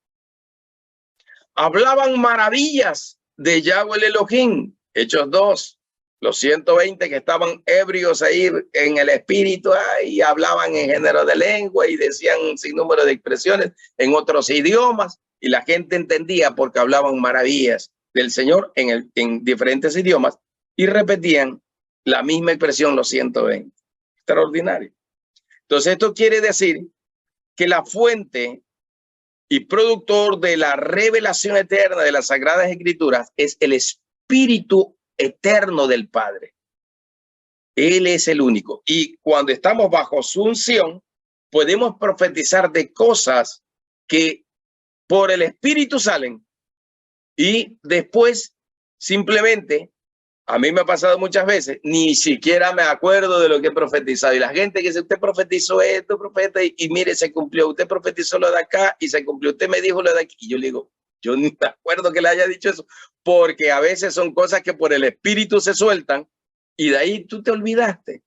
Hablaban maravillas de Yahweh el Elohim. Hechos 2. Los 120 que estaban ebrios ahí en el espíritu y hablaban en género de lengua y decían un sinnúmero de expresiones en otros idiomas y la gente entendía porque hablaban maravillas del Señor en diferentes idiomas y repetían la misma expresión los 120. Extraordinario. Entonces esto quiere decir que la fuente y productor de la revelación eterna de las Sagradas Escrituras es el Espíritu eterno del Padre. Él es el único. Y cuando estamos bajo su unción, podemos profetizar de cosas que por el Espíritu salen y después simplemente, a mí me ha pasado muchas veces, ni siquiera me acuerdo de lo que he profetizado. Y la gente que dice, usted profetizó esto, profeta, y mire, se cumplió. Usted profetizó lo de acá y se cumplió. Usted me dijo lo de aquí. Y yo le digo, yo ni me acuerdo que le haya dicho eso, porque a veces son cosas que por el Espíritu se sueltan y de ahí tú te olvidaste.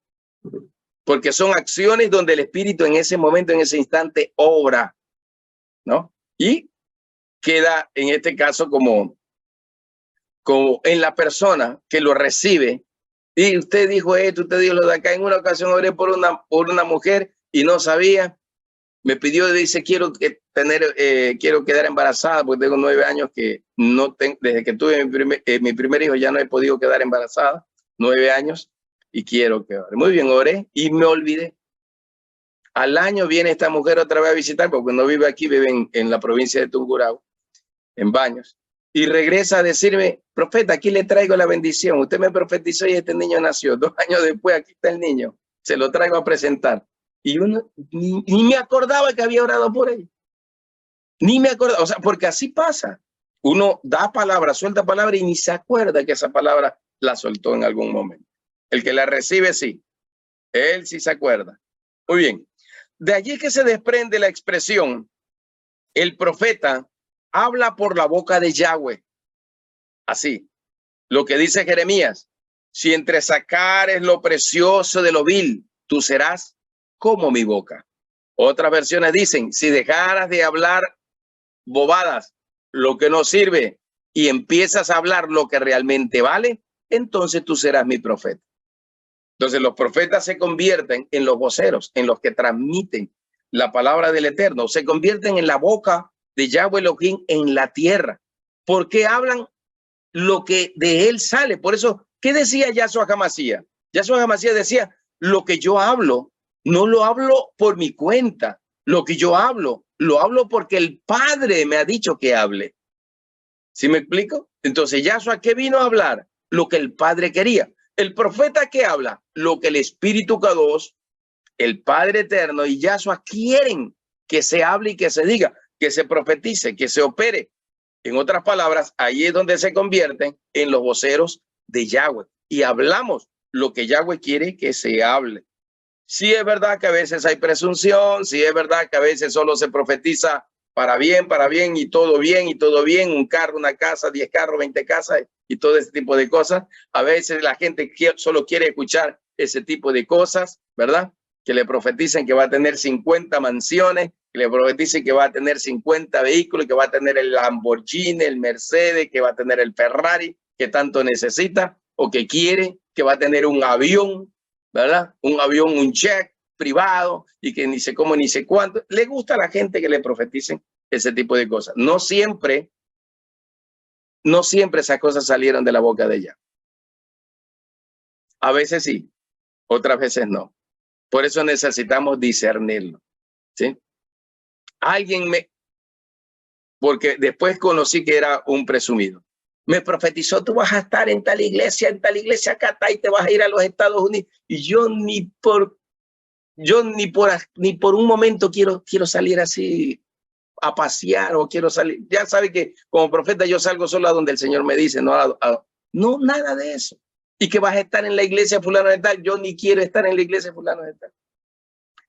Porque son acciones donde el Espíritu en ese momento, en ese instante, obra, ¿no? Y queda en este caso como en la persona que lo recibe. Y usted dijo esto, usted dijo lo de acá. En una ocasión oré por una mujer y no sabía. Me pidió, dice, quiero quedar embarazada porque tengo 9 años que no tengo, desde que tuve mi primer hijo ya no he podido quedar embarazada, 9 años, y quiero quedar. Muy bien, oré y me olvidé. Al año viene esta mujer otra vez a visitar, porque no vive aquí, vive en la provincia de Tungurahua, en Baños. Y regresa a decirme, profeta, aquí le traigo la bendición. Usted me profetizó y este niño nació. 2 años después, aquí está el niño. Se lo traigo a presentar. Y uno ni me acordaba que había orado por él. Ni me acordaba. O sea, porque así pasa. Uno da palabra, suelta palabra y ni se acuerda que esa palabra la soltó en algún momento. El que la recibe, sí. Él sí se acuerda. Muy bien. De allí es que se desprende la expresión, el profeta habla por la boca de Yahweh. Así, lo que dice Jeremías, si entresacares lo precioso de lo vil, tú serás como mi boca. Otras versiones dicen, si dejaras de hablar bobadas, lo que no sirve, y empiezas a hablar lo que realmente vale, entonces tú serás mi profeta. Entonces los profetas se convierten en los voceros, en los que transmiten la palabra del Eterno, se convierten en la boca de Yahweh Elohim en la tierra, porque hablan lo que de él sale. Por eso, ¿qué decía Yahshua HaMashiach? Yahshua HaMashiach decía, lo que yo hablo, no lo hablo por mi cuenta, lo que yo hablo, lo hablo porque el Padre me ha dicho que hable. ¿Sí me explico? Entonces, Yahshua, ¿qué vino a hablar? Lo que el Padre quería. El profeta, ¿qué habla? Lo que el Espíritu Kadosh, el Padre Eterno y Yahshua quieren que se hable y que se diga, que se profetice, que se opere. En otras palabras, ahí es donde se convierten en los voceros de Yahweh y hablamos lo que Yahweh quiere que se hable. Sí es verdad que a veces hay presunción, sí es verdad que a veces solo se profetiza para bien, y todo bien, un carro, una casa, 10 carros, 20 casas y todo ese tipo de cosas. A veces la gente solo quiere escuchar ese tipo de cosas, ¿verdad? Que le profeticen que va a tener 50 mansiones, que le profeticen que va a tener 50 vehículos, que va a tener el Lamborghini, el Mercedes, que va a tener el Ferrari, que tanto necesita o que quiere, que va a tener un avión, ¿verdad? Un avión, un jet privado y que ni sé cómo ni sé cuánto. Le gusta a la gente que le profeticen ese tipo de cosas. No siempre esas cosas salieron de la boca de ella. A veces sí, otras veces no. Por eso necesitamos discernirlo, ¿sí? Porque después conocí que era un presumido. Me profetizó, tú vas a estar en tal iglesia acá, y te vas a ir a los Estados Unidos. Y yo ni por un momento quiero salir así a pasear o quiero salir. Ya sabe que como profeta yo salgo solo a donde el Señor me dice, no, no, nada de eso. Y que vas a estar en la iglesia fulano de tal, yo ni quiero estar en la iglesia fulano de tal.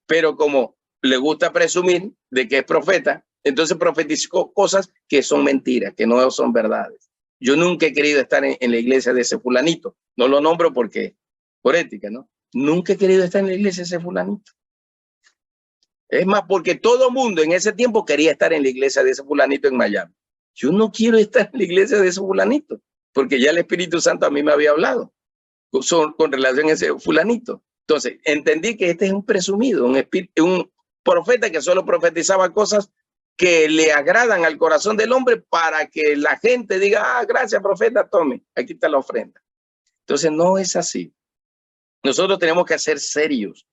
Pero como le gusta presumir de que es profeta, entonces profetizó cosas que son mentiras, que no son verdades. Yo nunca he querido estar en la iglesia de ese fulanito. No lo nombro porque, por ética, ¿no? Nunca he querido estar en la iglesia de ese fulanito. Es más, porque todo mundo en ese tiempo quería estar en la iglesia de ese fulanito en Miami. Yo no quiero estar en la iglesia de ese fulanito, porque ya el Espíritu Santo a mí me había hablado con relación a ese fulanito. Entonces, entendí que este es un presumido, un profeta que solo profetizaba cosas que le agradan al corazón del hombre para que la gente diga, gracias, profeta, tome, aquí está la ofrenda. Entonces, no es así. Nosotros tenemos que ser serios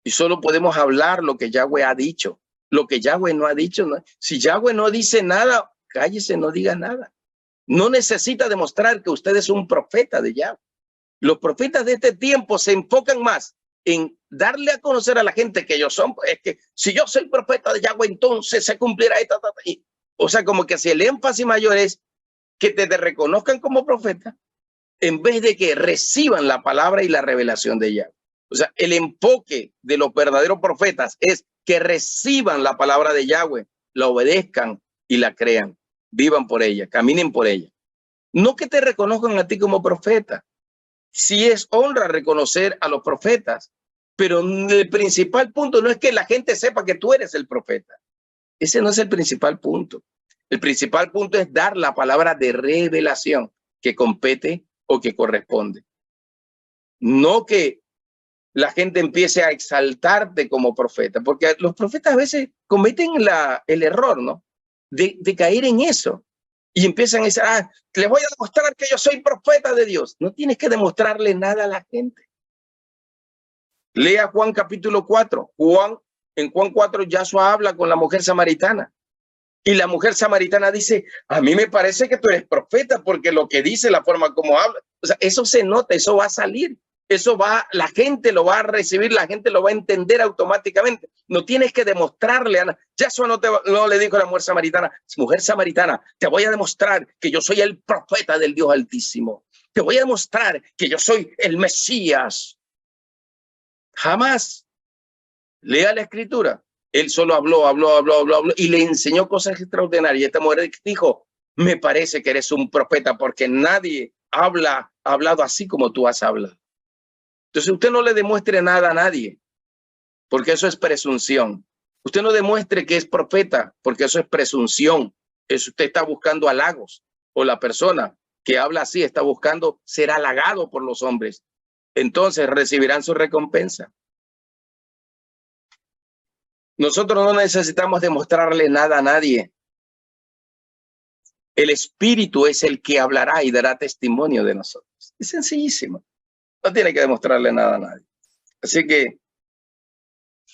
y solo podemos hablar lo que Yahweh ha dicho. Lo que Yahweh no ha dicho, no. Si Yahweh no dice nada, cállese, no diga nada. No necesita demostrar que usted es un profeta de Yahweh. Los profetas de este tiempo se enfocan más en darle a conocer a la gente que ellos son, es que si yo soy profeta de Yahweh, entonces se cumplirá esta. O sea, como que si el énfasis mayor es que te reconozcan como profeta, en vez de que reciban la palabra y la revelación de Yahweh. O sea, el enfoque de los verdaderos profetas es que reciban la palabra de Yahweh, la obedezcan y la crean, vivan por ella, caminen por ella. No que te reconozcan a ti como profeta. Sí es honra reconocer a los profetas, pero el principal punto no es que la gente sepa que tú eres el profeta. Ese no es el principal punto. El principal punto es dar la palabra de revelación que compete o que corresponde. No que la gente empiece a exaltarte como profeta, porque los profetas a veces cometen el error, ¿no? De caer en eso. Y empiezan a decir, les voy a demostrar que yo soy profeta de Dios. No tienes que demostrarle nada a la gente. Lea Juan capítulo 4. En Juan 4, Yahshua habla con la mujer samaritana. Y la mujer samaritana dice, a mí me parece que tú eres profeta, porque lo que dice, la forma como habla, o sea, eso se nota, eso va a salir. Eso va, la gente lo va a recibir, la gente lo va a entender automáticamente. No tienes que demostrarle a Yahshua no le dijo a la mujer samaritana, te voy a demostrar que yo soy el profeta del Dios Altísimo. Te voy a demostrar que yo soy el Mesías. Jamás. Lea la escritura. Él solo habló y le enseñó cosas extraordinarias. Esta mujer dijo, me parece que eres un profeta porque nadie ha hablado así como tú has hablado. Entonces usted no le demuestre nada a nadie, porque eso es presunción. Usted no demuestre que es profeta, porque eso es presunción. Usted está buscando halagos, o la persona que habla así está buscando ser halagado por los hombres. Entonces recibirán su recompensa. Nosotros no necesitamos demostrarle nada a nadie. El Espíritu es el que hablará y dará testimonio de nosotros. Es sencillísimo. No tiene que demostrarle nada a nadie. Así que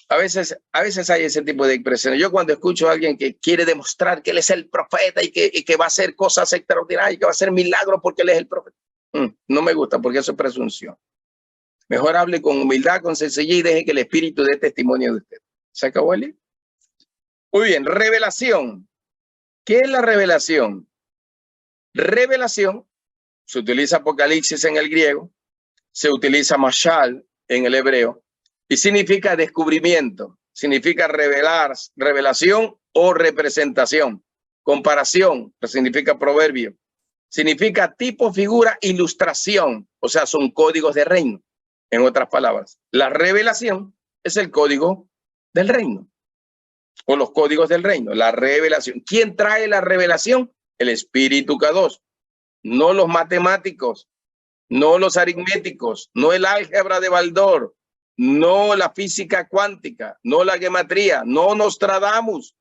a veces hay ese tipo de expresiones. Yo cuando escucho a alguien que quiere demostrar que él es el profeta y que va a hacer cosas extraordinarias, que va a hacer milagros porque él es el profeta, no me gusta, porque eso es presunción. Mejor hable con humildad, con sencillez y deje que el Espíritu dé testimonio de usted. ¿Se acabó el libro? Muy bien, revelación. ¿Qué es la revelación? Revelación, se utiliza Apocalipsis en el griego, se utiliza Mashal en el hebreo, y significa descubrimiento, significa revelar, revelación o representación. Comparación, que significa proverbio, significa tipo, figura, ilustración, o sea, son códigos de reino. En otras palabras, la revelación es el código del reino, o los códigos del reino, la revelación. ¿Quién trae la revelación? El Espíritu Kadosh, no los matemáticos, no los aritméticos, no el álgebra de Baldor, no la física cuántica, no la gematría, no Nostradamus,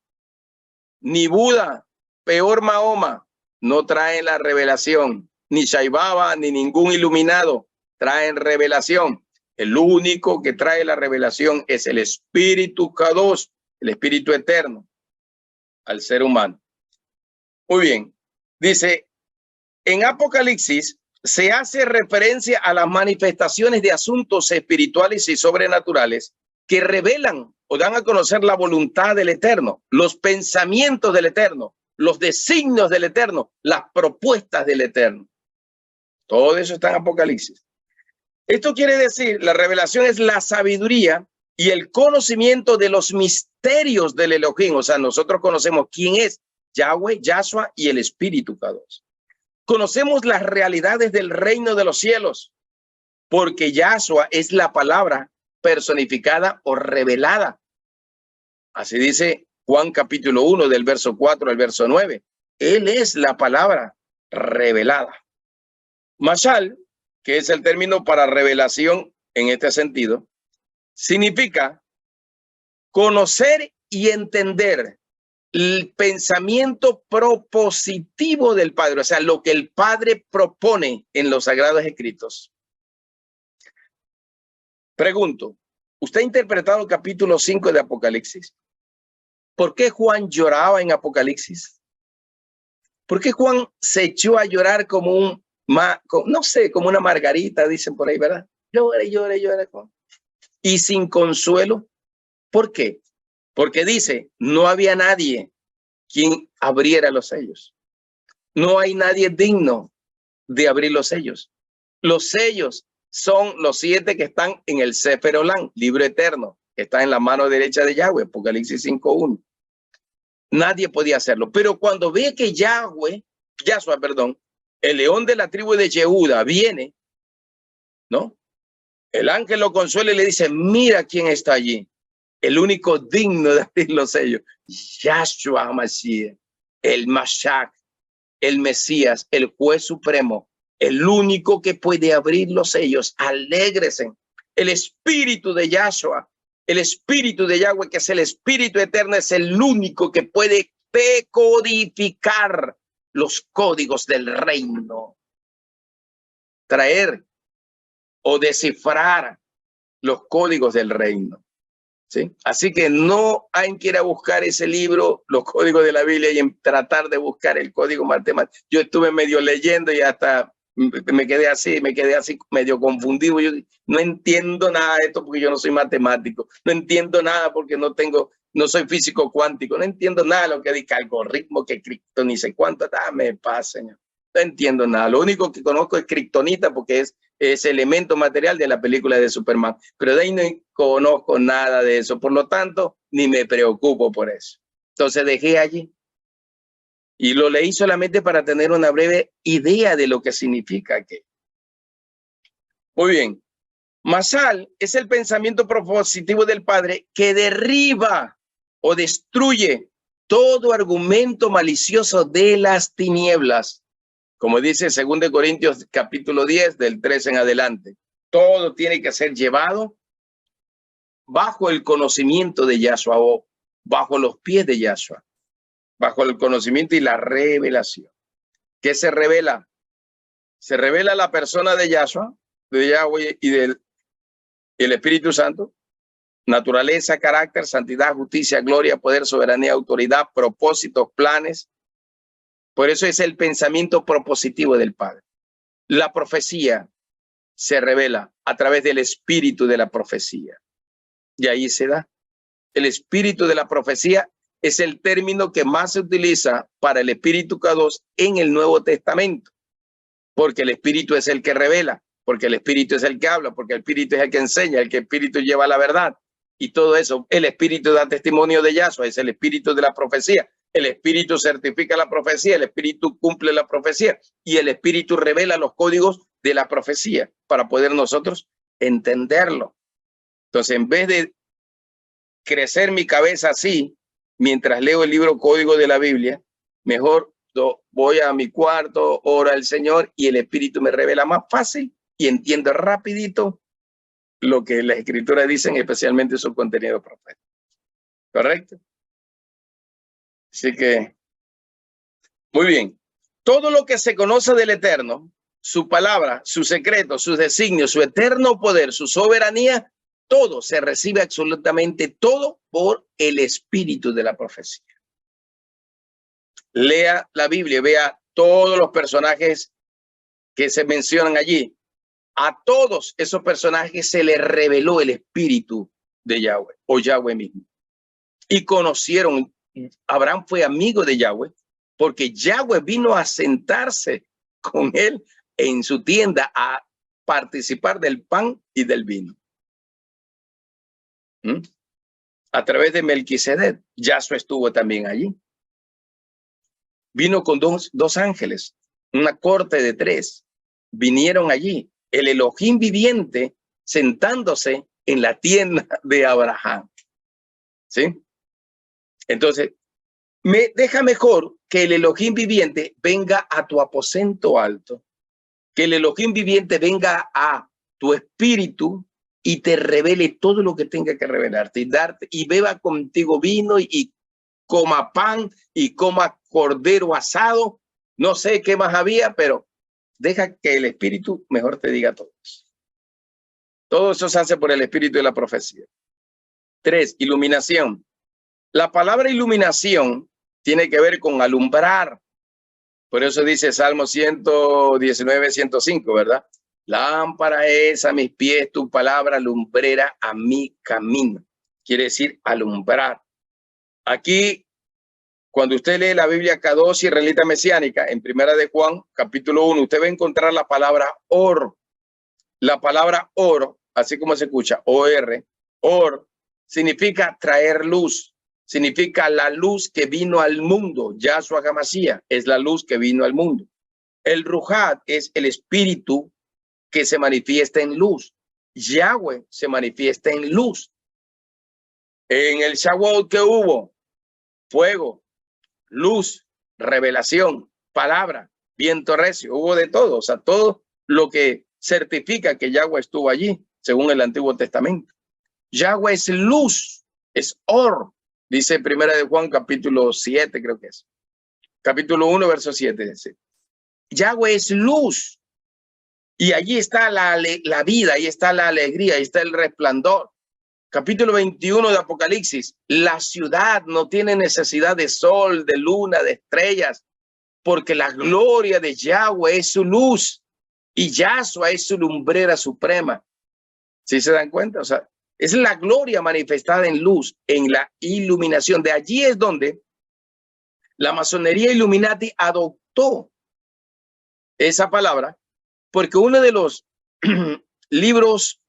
ni Buda, peor Mahoma, no traen la revelación, ni Shaibaba, ni ningún iluminado traen revelación. El único que trae la revelación es el Espíritu Kadosh, el Espíritu Eterno, al ser humano. Muy bien, dice, en Apocalipsis se hace referencia a las manifestaciones de asuntos espirituales y sobrenaturales que revelan o dan a conocer la voluntad del Eterno, los pensamientos del Eterno, los designios del Eterno, las propuestas del Eterno. Todo eso está en Apocalipsis. Esto quiere decir, la revelación es la sabiduría y el conocimiento de los misterios del Elohim. O sea, nosotros conocemos quién es Yahweh, Yahshua y el Espíritu Kadosh. Conocemos las realidades del reino de los cielos, porque Yahshua es la palabra personificada o revelada. Así dice Juan capítulo 1 del verso 4 al verso 9. Él es la palabra revelada. Mashal, que es el término para revelación en este sentido, significa conocer y entender el pensamiento propositivo del Padre, o sea, lo que el Padre propone en los Sagrados Escritos. Pregunto, ¿usted ha interpretado el capítulo 5 de Apocalipsis? ¿Por qué Juan lloraba en Apocalipsis? ¿Por qué Juan se echó a llorar como no sé, como una margarita, dicen por ahí, ¿verdad? Llora. y sin consuelo. ¿Por qué? Porque dice, no había nadie quien abriera los sellos. No hay nadie digno de abrir los sellos. Los sellos son los 7 que están en el Sefer Olam, libro eterno, que está en la mano derecha de Yahweh, Apocalipsis 5:1. Nadie podía hacerlo. Pero cuando ve que Yahshua, el león de la tribu de Yehuda viene, ¿no? El ángel lo consuela y le dice, mira quién está allí. El único digno de abrir los sellos. Yahshua HaMashiach, el Mashiach, el Mesías, el juez supremo, el único que puede abrir los sellos. Alégrese. El espíritu de Yahshua, el espíritu de Yahweh, que es el espíritu eterno, es el único que puede decodificar los códigos del reino. Traer o descifrar los códigos del reino. ¿Sí? Así que no hay que ir a buscar ese libro, los códigos de la Biblia, y en tratar de buscar el código matemático. Yo estuve medio leyendo y hasta me quedé así medio confundido. Yo no entiendo nada de esto porque yo no soy matemático. No entiendo nada porque no soy físico cuántico. No entiendo nada de lo que dice algoritmo, que cripto, ni sé cuánto. Me pasa, señor. No entiendo nada. Lo único que conozco es kriptonita porque es elemento material de la película de Superman. Pero de ahí no conozco nada de eso. Por lo tanto, ni me preocupo por eso. Entonces dejé allí. Y lo leí solamente para tener una breve idea de lo que significa aquello. Muy bien. Masal es el pensamiento propositivo del Padre que derriba o destruye todo argumento malicioso de las tinieblas. Como dice 2 Corintios capítulo 10, del 3 en adelante. Todo tiene que ser llevado bajo el conocimiento de Yahshua o bajo los pies de Yahshua. Bajo el conocimiento y la revelación. ¿Qué se revela? Se revela la persona de Yahshua, de Yahweh y del Espíritu Santo. Naturaleza, carácter, santidad, justicia, gloria, poder, soberanía, autoridad, propósitos, planes. Por eso es el pensamiento propositivo del Padre. La profecía se revela a través del espíritu de la profecía. Y ahí se da. El espíritu de la profecía es el término que más se utiliza para el Espíritu Kadosh en el Nuevo Testamento. Porque el espíritu es el que revela, porque el espíritu es el que habla, porque el espíritu es el que enseña, el que espíritu lleva la verdad. Y todo eso, el espíritu da testimonio de Yahshua, es el espíritu de la profecía. El espíritu certifica la profecía, el espíritu cumple la profecía y el espíritu revela los códigos de la profecía para poder nosotros entenderlo. Entonces, en vez de crecer mi cabeza así, mientras leo el libro Código de la Biblia, mejor voy a mi cuarto, oro al Señor y el espíritu me revela más fácil y entiendo rapidito lo que las escrituras dicen, especialmente su contenido profético. ¿Correcto? Así que, muy bien. Todo lo que se conoce del Eterno, su palabra, su secreto, sus designios, su eterno poder, su soberanía, todo se recibe absolutamente todo por el espíritu de la profecía. Lea la Biblia, vea todos los personajes que se mencionan allí. A todos esos personajes se les reveló el espíritu de Yahweh o Yahweh mismo. Y conocieron. Abraham fue amigo de Yahweh porque Yahweh vino a sentarse con él en su tienda a participar del pan y del vino. A través de Melquisedec, Yahshua estuvo también allí. Vino con dos ángeles, una corte de 3. Vinieron allí, el Elohim viviente sentándose en la tienda de Abraham. ¿Sí? Entonces, me deja mejor que el Elohim viviente venga a tu aposento alto, que el Elohim viviente venga a tu espíritu y te revele todo lo que tenga que revelarte y darte y beba contigo vino y coma pan y coma cordero asado. No sé qué más había, pero deja que el espíritu mejor te diga todo eso. Todo eso se hace por el espíritu de la profecía. 3, iluminación. La palabra iluminación tiene que ver con alumbrar. Por eso dice Salmo 119, 105, ¿verdad? Lámpara es a mis pies tu palabra, lumbrera a mi camino. Quiere decir alumbrar. Aquí, cuando usted lee la Biblia K2 israelita mesiánica, en Primera de Juan, capítulo 1, usted va a encontrar la palabra or. La palabra or, así como se escucha, O-R, or, significa traer luz. Significa la luz que vino al mundo. Yahshua HaMashiach es la luz que vino al mundo. El Ruhat es el espíritu que se manifiesta en luz. Yahweh se manifiesta en luz. En el Shavuot que hubo, fuego, luz, revelación, palabra, viento recio, hubo de todo. O sea, todo lo que certifica que Yahweh estuvo allí, según el Antiguo Testamento. Yahweh es luz, es or, dice Primera de Juan, capítulo 7, creo que es. Capítulo 1, verso 7. Dice, Yahweh es luz. Y allí está la vida, ahí está la alegría, ahí está el resplandor. Capítulo 21 de Apocalipsis. La ciudad no tiene necesidad de sol, de luna, de estrellas, porque la gloria de Yahweh es su luz y Yahshua es su lumbrera suprema. ¿Sí se dan cuenta? O sea, es la gloria manifestada en luz, en la iluminación. De allí es donde la masonería Illuminati adoptó esa palabra, porque uno de los libros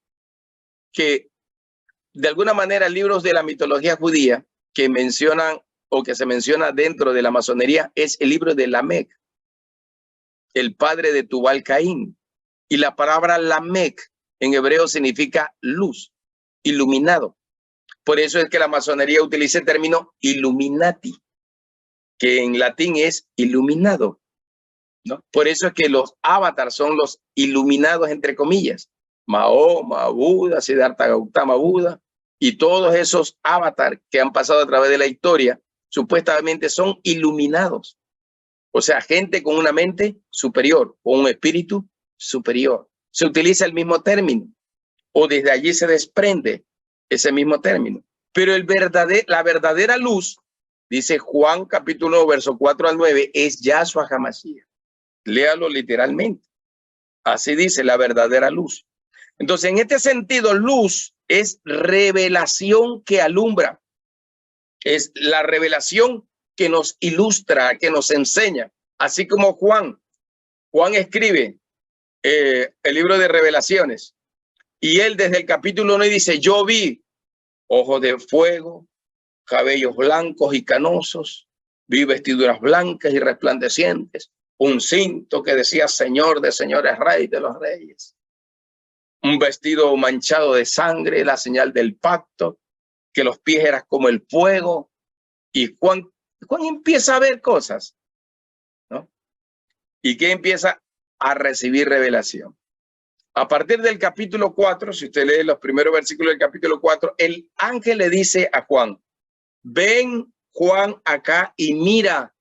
que, de alguna manera, libros de la mitología judía que mencionan o que se menciona dentro de la masonería es el libro de Lamec, el padre de Tubal Caín. Y la palabra Lamec en hebreo significa luz, iluminado. Por eso es que la masonería utiliza el término Illuminati, que en latín es iluminado, ¿no? Por eso es que los avatars son los iluminados, entre comillas. Mahoma, Buda, Siddhartha Gautama, Buda, y todos esos avatars que han pasado a través de la historia, supuestamente son iluminados. O sea, gente con una mente superior, con un espíritu superior. Se utiliza el mismo término, o desde allí se desprende ese mismo término. Pero la verdadera luz, dice Juan capítulo 1, verso 4 al 9, es Yahshua HaMashiach. Léalo literalmente. Así dice la verdadera luz. Entonces, en este sentido, luz es revelación que alumbra. Es la revelación que nos ilustra, que nos enseña. Así como Juan escribe el libro de Revelaciones. Y él desde el capítulo 1 dice, yo vi ojos de fuego, cabellos blancos y canosos, vi vestiduras blancas y resplandecientes, un cinto que decía Señor de señores, Rey de los reyes, un vestido manchado de sangre, la señal del pacto, que los pies eran como el fuego. Y Juan empieza a ver cosas, ¿no? Y que empieza a recibir revelación. A partir del capítulo 4, si usted lee los primeros versículos del capítulo 4, el ángel le dice a Juan, ven Juan acá y mira.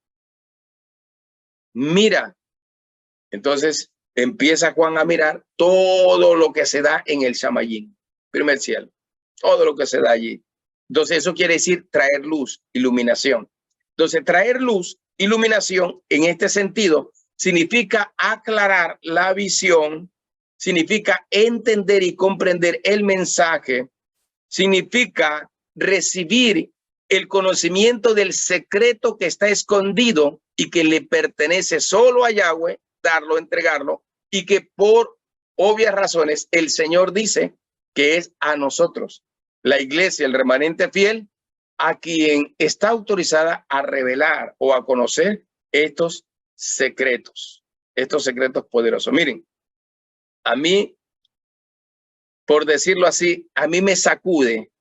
Entonces empieza Juan a mirar todo lo que se da en el Shamayim, primer cielo, todo lo que se da allí. Entonces eso quiere decir traer luz, iluminación. Entonces traer luz, iluminación, en este sentido, significa aclarar la visión, significa entender y comprender el mensaje, significa recibir el conocimiento del secreto que está escondido y que le pertenece solo a Yahweh, darlo, entregarlo, y que por obvias razones el Señor dice que es a nosotros, la iglesia, el remanente fiel, a quien está autorizada a revelar o a conocer estos secretos poderosos. Miren, a mí, por decirlo así, a mí me sacude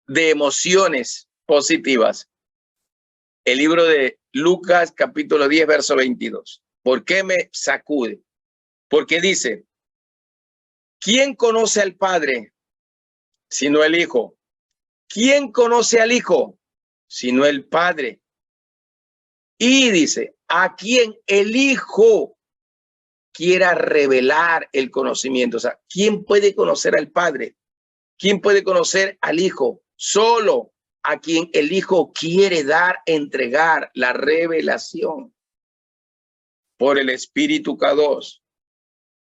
de emociones positivas el libro de Lucas capítulo 10 verso 22. ¿Por qué me sacude? Porque dice, ¿quién conoce al Padre sino el Hijo? ¿Quién conoce al Hijo sino el Padre? Y dice, a quien el Hijo quiera revelar el conocimiento. O sea, ¿quién puede conocer al Padre? ¿Quién puede conocer al Hijo? Solo a quien el Hijo quiere dar, entregar la revelación por el Espíritu K2.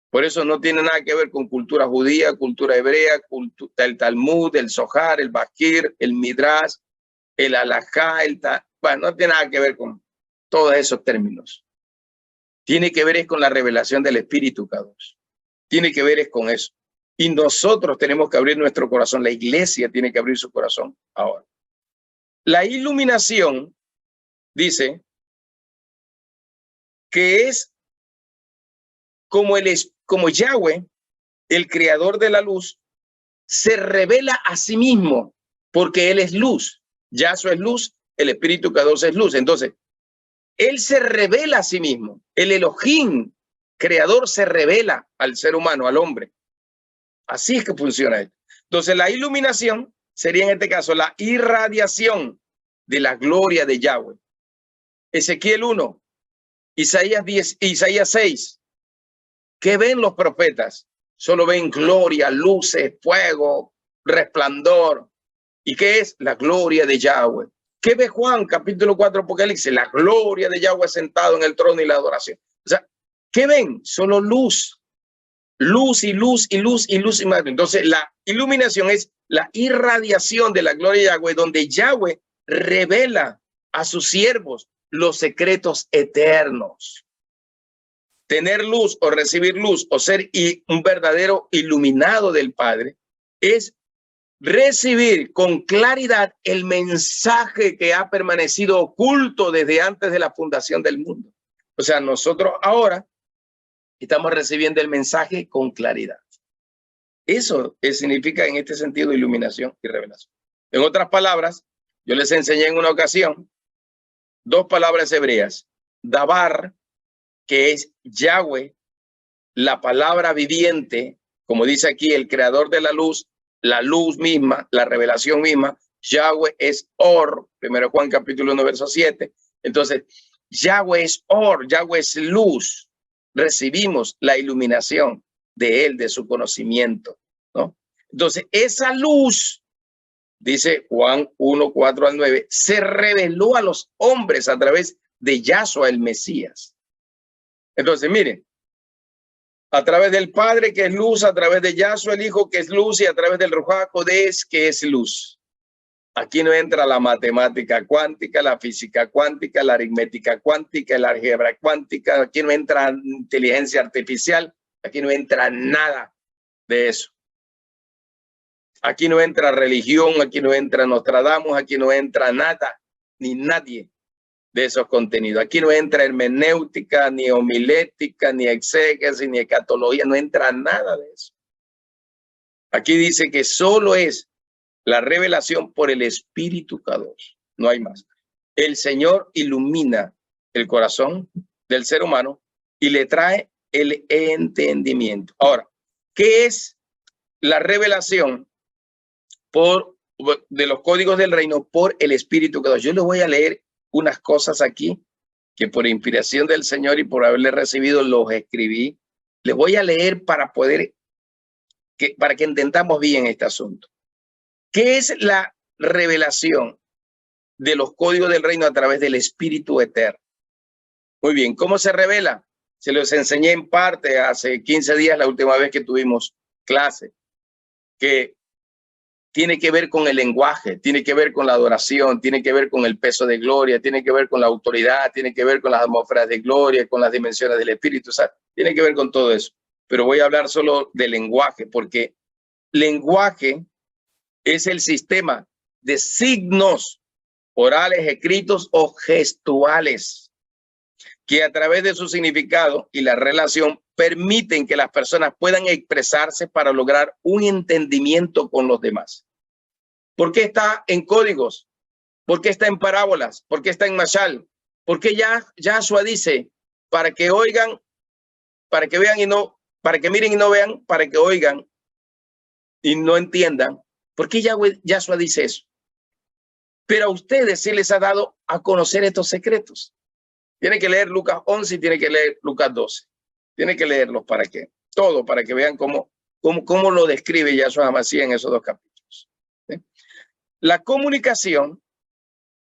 Por eso no tiene nada que ver con cultura judía, cultura hebrea, el Talmud, el Zohar, el Bakir, el Midrash, el Halajá, bueno, no tiene nada que ver con todos esos términos. Tiene que ver es con la revelación del Espíritu Kadosh. Tiene que ver es con eso. Y nosotros tenemos que abrir nuestro corazón. La iglesia tiene que abrir su corazón ahora. La iluminación dice que es como Yahweh, el creador de la luz, se revela a sí mismo porque él es luz. Yahshua es luz, el Espíritu Kadosh es luz. Entonces, él se revela a sí mismo. El Elohim, creador, se revela al ser humano, al hombre. Así es que funciona esto. Entonces, la iluminación sería en este caso la irradiación de la gloria de Yahweh. Ezequiel 1, Isaías 10, Isaías 6. ¿Qué ven los profetas? Solo ven gloria, luces, fuego, resplandor. ¿Y qué es? La gloria de Yahweh. ¿Qué ve Juan, capítulo 4, Apocalipsis? La gloria de Yahweh sentado en el trono y la adoración. O sea, ¿qué ven? Solo luz. Luz y luz y luz y luz y más. Entonces, la iluminación es la irradiación de la gloria de Yahweh, donde Yahweh revela a sus siervos los secretos eternos. Tener luz o recibir luz o ser un verdadero iluminado del Padre es recibir con claridad el mensaje que ha permanecido oculto desde antes de la fundación del mundo. O sea, nosotros ahora estamos recibiendo el mensaje con claridad. Eso significa en este sentido iluminación y revelación. En otras palabras, yo les enseñé en una ocasión dos palabras hebreas, dabar, que es Yahweh, la palabra viviente, como dice aquí el creador de la luz misma, la revelación misma. Yahweh es Or, 1 Juan capítulo 1 verso 7. Entonces, Yahweh es Or, Yahweh es luz. Recibimos la iluminación de él, de su conocimiento, ¿no? Entonces, esa luz, dice Juan 1, 4 al 9, se reveló a los hombres a través de Yahshua el Mesías. Entonces, miren, a través del Padre, que es luz, a través de Yahshua el Hijo, que es luz, y a través del Ruach HaKodesh, que es luz. Aquí no entra la matemática cuántica, la física cuántica, la aritmética cuántica, la álgebra cuántica. Aquí no entra inteligencia artificial. Aquí no entra nada de eso. Aquí no entra religión, aquí no entra Nostradamus, aquí no entra nada, ni nadie de esos contenidos. Aquí no entra hermenéutica, ni homilética, ni exégesis, ni escatología, no entra nada de eso. Aquí dice que solo es la revelación por el Espíritu Kadosh, no hay más. El Señor ilumina el corazón del ser humano y le trae el entendimiento. Ahora, ¿qué es la revelación de los códigos del reino por el Espíritu Kadosh? Yo les voy a leer unas cosas aquí que por inspiración del Señor y por haberle recibido los escribí. Les voy a leer para para que entendamos bien este asunto. ¿Qué es la revelación de los códigos del reino a través del Espíritu eterno? Muy bien, ¿cómo se revela? Se los enseñé en parte hace 15 días, la última vez que tuvimos clase, que tiene que ver con el lenguaje, tiene que ver con la adoración, tiene que ver con el peso de gloria, tiene que ver con la autoridad, tiene que ver con las atmósferas de gloria, con las dimensiones del Espíritu, o sea, tiene que ver con todo eso. Pero voy a hablar solo del lenguaje, porque lenguaje es el sistema de signos orales, escritos o gestuales que a través de su significado y la relación permiten que las personas puedan expresarse para lograr un entendimiento con los demás. ¿Por qué está en códigos? ¿Por qué está en parábolas? ¿Por qué está en mashal? ¿Por qué Yahshua dice para que oigan, para que vean y no, para que miren y no vean, para que oigan y no entiendan? ¿Por qué Yahshua dice eso? Pero a ustedes sí les ha dado a conocer estos secretos. Tiene que leer Lucas 11 y tiene que leer Lucas 12. Tiene que leerlos para que, todo, para que vean cómo lo describe Yahshua HaMashiach en esos dos capítulos. ¿Sí? La comunicación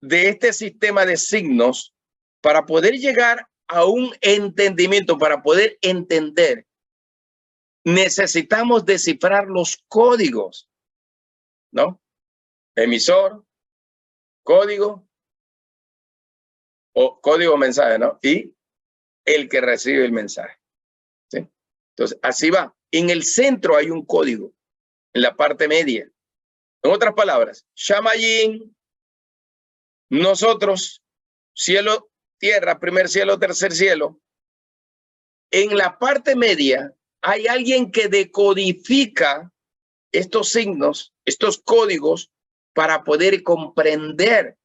de este sistema de signos para poder llegar a un entendimiento, para poder entender necesitamos descifrar los códigos, ¿no? Emisor, código o código mensaje, ¿no? Y el que recibe el mensaje, ¿sí? Entonces, así va. En el centro hay un código, en la parte media. En otras palabras, Shamayim, nosotros, cielo, tierra, primer cielo, tercer cielo. En la parte media hay alguien que decodifica estos signos, estos códigos, para poder comprender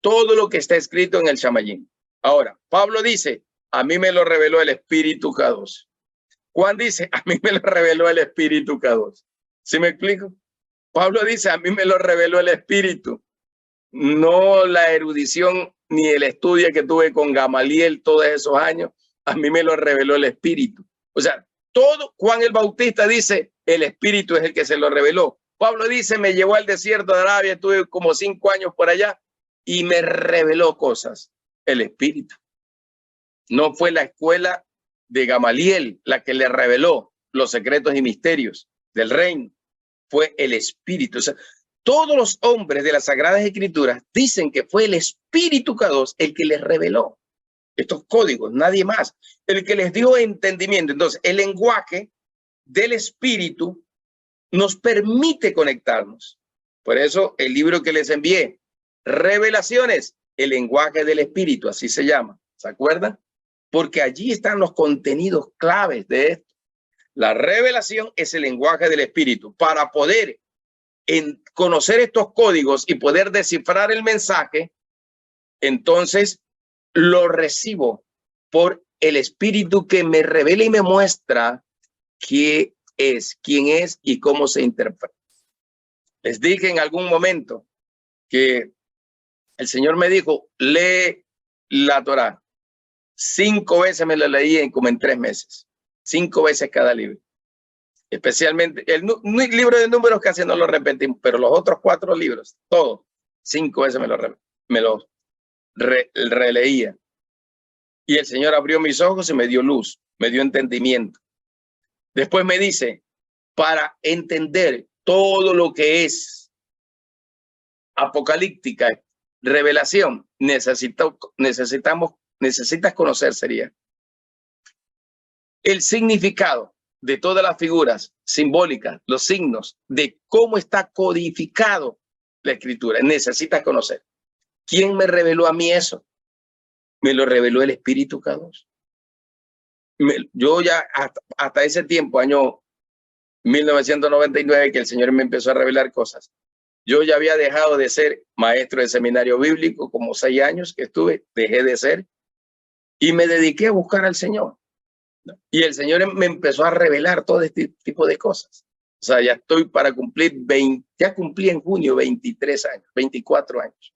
todo lo que está escrito en el Shamayim. Ahora, Pablo dice, a mí me lo reveló el Espíritu K2. Juan dice, a mí me lo reveló el Espíritu K2. ¿Sí me explico? Pablo dice, a mí me lo reveló el Espíritu. No la erudición ni el estudio que tuve con Gamaliel todos esos años, a mí me lo reveló el Espíritu. O sea, todo, Juan el Bautista dice, el Espíritu es el que se lo reveló. Pablo dice, me llevó al desierto de Arabia, estuve como 5 años por allá y me reveló cosas. El Espíritu. No fue la escuela de Gamaliel la que le reveló los secretos y misterios del reino. Fue el Espíritu. O sea, todos los hombres de las Sagradas Escrituras dicen que fue el Espíritu K2 el que les reveló estos códigos, nadie más, el que les dio entendimiento. Entonces, el lenguaje del Espíritu nos permite conectarnos. Por eso, el libro que les envié, Revelaciones, el lenguaje del Espíritu, así se llama, ¿se acuerdan? Porque allí están los contenidos claves de esto. La revelación es el lenguaje del Espíritu. Para poder conocer estos códigos y poder descifrar el mensaje, entonces lo recibo por el Espíritu que me revela y me muestra quién es y cómo se interpreta. Les dije en algún momento que el Señor me dijo, lee la Torá. 5 veces me la leí como en 3 meses. 5 veces cada libro. Especialmente el libro de números casi no lo repetimos, pero los otros 4 libros, todos, 5 veces me los releía. Y el Señor abrió mis ojos y me dio luz, me dio entendimiento. Después me dice, para entender todo lo que es apocalíptica, revelación, necesitas conocer, sería el significado de todas las figuras simbólicas, los signos, de cómo está codificado la escritura. Necesitas conocer. ¿Quién me reveló a mí eso? Me lo reveló el Espíritu K2. Yo ya hasta ese tiempo, año 1999, que el Señor me empezó a revelar cosas, yo ya había dejado de ser maestro de seminario bíblico, como 6 años que estuve, dejé de ser, y me dediqué a buscar al Señor. Y el Señor me empezó a revelar todo este tipo de cosas. O sea, ya estoy para cumplir ya cumplí en junio 23 años, 24 años.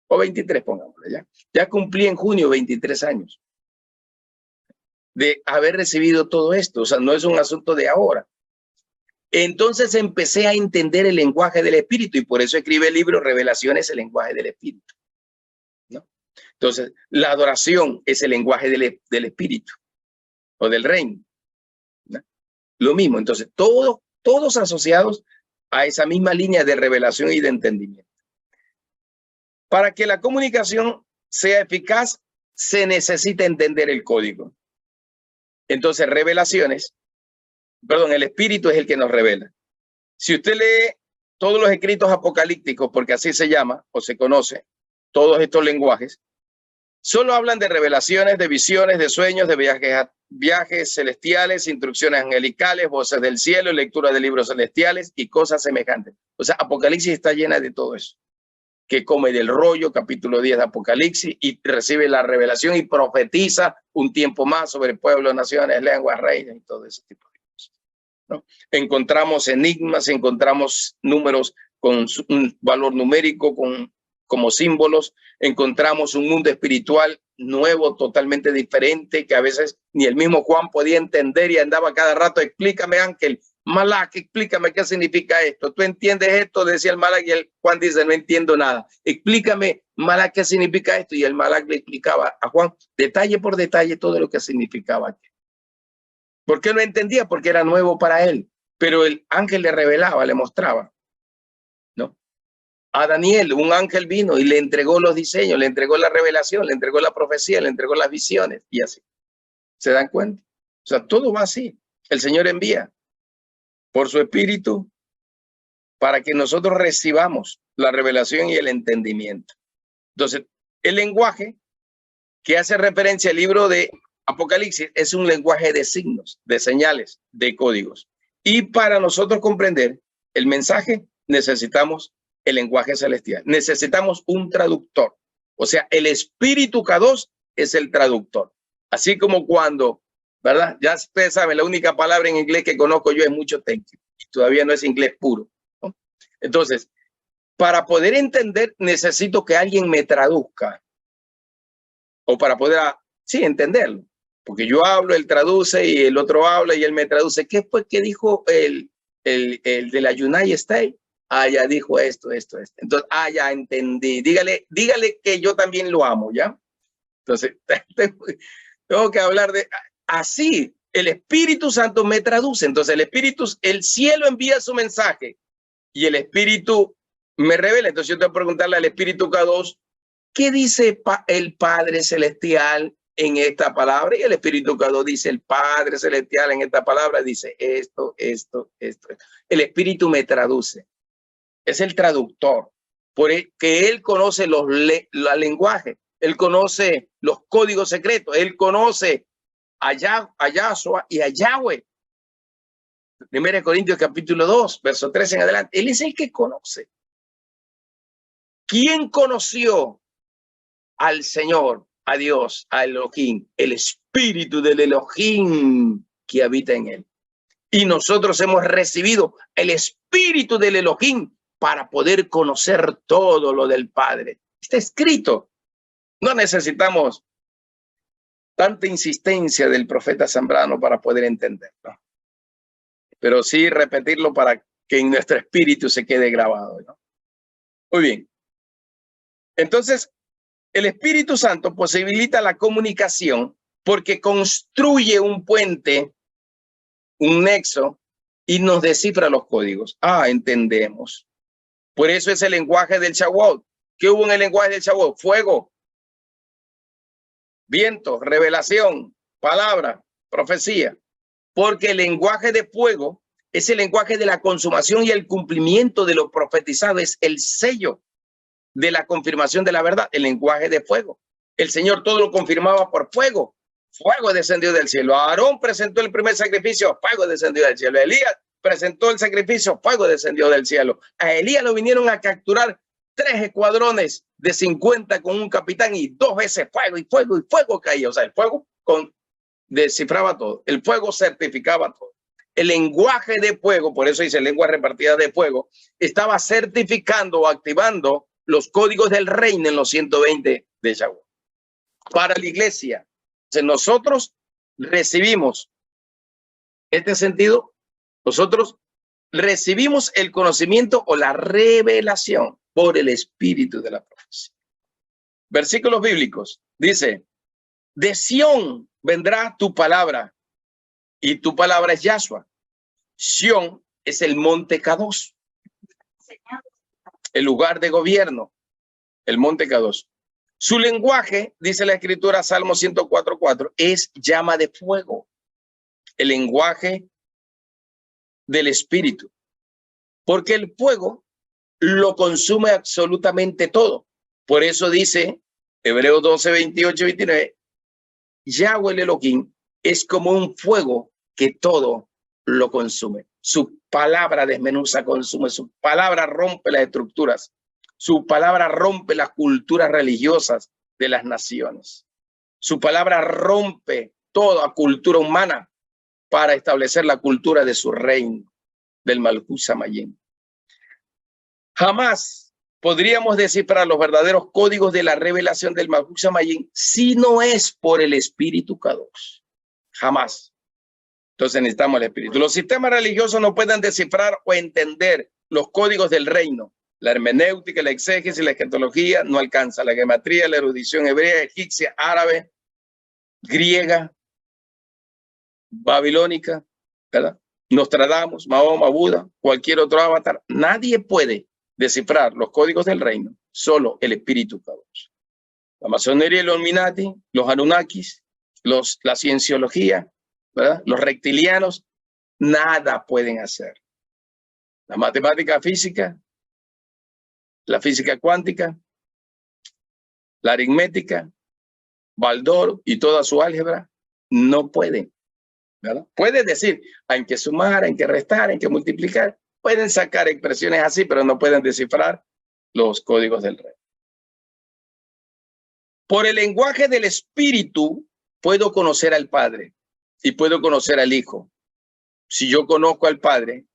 O 23, pongámoslo ya. Ya cumplí en junio 23 años de haber recibido todo esto. O sea, no es un asunto de ahora. Entonces empecé a entender el lenguaje del Espíritu y por eso escribe el libro Revelaciones, el lenguaje del Espíritu, ¿no? Entonces, la adoración es el lenguaje del Espíritu o del reino, ¿no? Lo mismo. Entonces, todos asociados a esa misma línea de revelación y de entendimiento. Para que la comunicación sea eficaz, se necesita entender el código. Entonces, el Espíritu es el que nos revela. Si usted lee todos los escritos apocalípticos, porque así se llama o se conoce, todos estos lenguajes, solo hablan de revelaciones, de visiones, de sueños, de viajes celestiales, instrucciones angelicales, voces del cielo, lectura de libros celestiales y cosas semejantes. O sea, Apocalipsis está llena de todo eso. Que come del rollo, capítulo 10 de Apocalipsis, y recibe la revelación y profetiza un tiempo más sobre pueblos, naciones, lenguas, reinos y todo ese tipo de cosas, ¿no? Encontramos enigmas, encontramos números con un valor numérico, como símbolos, encontramos un mundo espiritual nuevo, totalmente diferente, que a veces ni el mismo Juan podía entender y andaba cada rato, explícame, ángel, Malak, explícame qué significa esto. ¿Tú entiendes esto? Decía el Malak y el Juan dice, no entiendo nada. Explícame, Malak, qué significa esto. Y el Malak le explicaba a Juan detalle por detalle todo lo que significaba. ¿Por qué no entendía? Porque era nuevo para él. Pero el ángel le revelaba, le mostraba, ¿no? A Daniel, un ángel vino y le entregó los diseños, le entregó la revelación, le entregó la profecía, le entregó las visiones y así. ¿Se dan cuenta? O sea, todo va así. El Señor envía por su espíritu para que nosotros recibamos la revelación y el entendimiento. Entonces, el lenguaje que hace referencia al libro de Apocalipsis es un lenguaje de signos, de señales, de códigos. Y para nosotros comprender el mensaje necesitamos el lenguaje celestial. Necesitamos un traductor. O sea, el Espíritu K2 es el traductor. Así como cuando, ¿verdad? Ya ustedes saben, la única palabra en inglés que conozco yo es mucho thank you. Y todavía no es inglés puro, ¿no? Entonces, para poder entender, necesito que alguien me traduzca. O para poder, sí, entenderlo. Porque yo hablo, él traduce y el otro habla y él me traduce. ¿Qué fue que dijo el de la United States? Ah, ya dijo esto. Entonces, ya entendí. Dígale que yo también lo amo, ¿ya? Entonces, tengo que hablar de así. El Espíritu Santo me traduce. Entonces, el cielo envía su mensaje y el Espíritu me revela. Entonces, yo tengo que preguntarle al Espíritu K2, ¿qué dice el Padre Celestial en esta palabra? Y el Espíritu K2 dice, el Padre Celestial en esta palabra dice esto. El Espíritu me traduce. Es el traductor, porque él conoce los lenguajes, él conoce los códigos secretos, él conoce a Yahshua y a Yahweh. 1 Corintios capítulo 2, verso 3 en adelante. Él es el que conoce. ¿Quién conoció al Señor, a Dios, a Elohim? El espíritu del Elohim que habita en él. Y nosotros hemos recibido el espíritu del Elohim para poder conocer todo lo del Padre. Está escrito. No necesitamos tanta insistencia del profeta Zambrano para poder entenderlo, pero sí repetirlo para que en nuestro espíritu se quede grabado, ¿no? Muy bien. Entonces, el Espíritu Santo posibilita la comunicación porque construye un puente, un nexo, y nos descifra los códigos. Entendemos. Por eso es el lenguaje del Shavuot. ¿Qué hubo en el lenguaje del Shavuot? Fuego, viento, revelación, palabra, profecía. Porque el lenguaje de fuego es el lenguaje de la consumación y el cumplimiento de lo profetizado. Es el sello de la confirmación de la verdad, el lenguaje de fuego. El Señor todo lo confirmaba por fuego. Fuego descendió del cielo. Aarón presentó el primer sacrificio, fuego descendió del cielo. Elías presentó el sacrificio, fuego descendió del cielo. A Elías lo vinieron a capturar 3 escuadrones de 50 con un capitán y 2 veces fuego y fuego y fuego caía. O sea, el fuego descifraba todo. El fuego certificaba todo. El lenguaje de fuego, por eso dice lengua repartida de fuego, estaba certificando o activando los códigos del reino en los 120 de Shavuot. Para la iglesia, si nosotros recibimos este sentido, nosotros recibimos el conocimiento o la revelación por el espíritu de la profecía. Versículos bíblicos, dice, de Sión vendrá tu palabra y tu palabra es Yahshua. Sión es el monte K2, el lugar de gobierno, el monte K2. Su lenguaje, dice la escritura, Salmo 104:4, es llama de fuego, el lenguaje del espíritu, porque el fuego lo consume absolutamente todo. Por eso dice Hebreos 12:28-29, Yahweh el Elohim es como un fuego que todo lo consume. Su palabra desmenuza, consume, su palabra rompe las estructuras. Su palabra rompe las culturas religiosas de las naciones. Su palabra rompe toda cultura humana para establecer la cultura de su reino, del Malhut Shamayim. Jamás podríamos descifrar los verdaderos códigos de la revelación del Malhut Shamayim si no es por el Espíritu K2. Jamás. Entonces necesitamos el Espíritu. Los sistemas religiosos no pueden descifrar o entender los códigos del reino. La hermenéutica, la exégesis, la escatología no alcanza. La gematría, la erudición hebrea, egipcia, árabe, griega, babilónica, ¿verdad? Nostradamus, Mahoma, Buda, cualquier otro avatar, nadie puede descifrar los códigos del reino, solo el espíritu Kadosh. La masonería y los Illuminati, los Anunnakis, la cienciología, ¿verdad? Los reptilianos, nada pueden hacer. La matemática física, la física cuántica, la aritmética, Baldor y toda su álgebra, no pueden, ¿verdad? Pueden decir, hay que sumar, hay que restar, hay que multiplicar. Pueden sacar expresiones así, pero no pueden descifrar los códigos del reino. Por el lenguaje del espíritu puedo conocer al Padre y puedo conocer al Hijo. Si yo conozco al Padre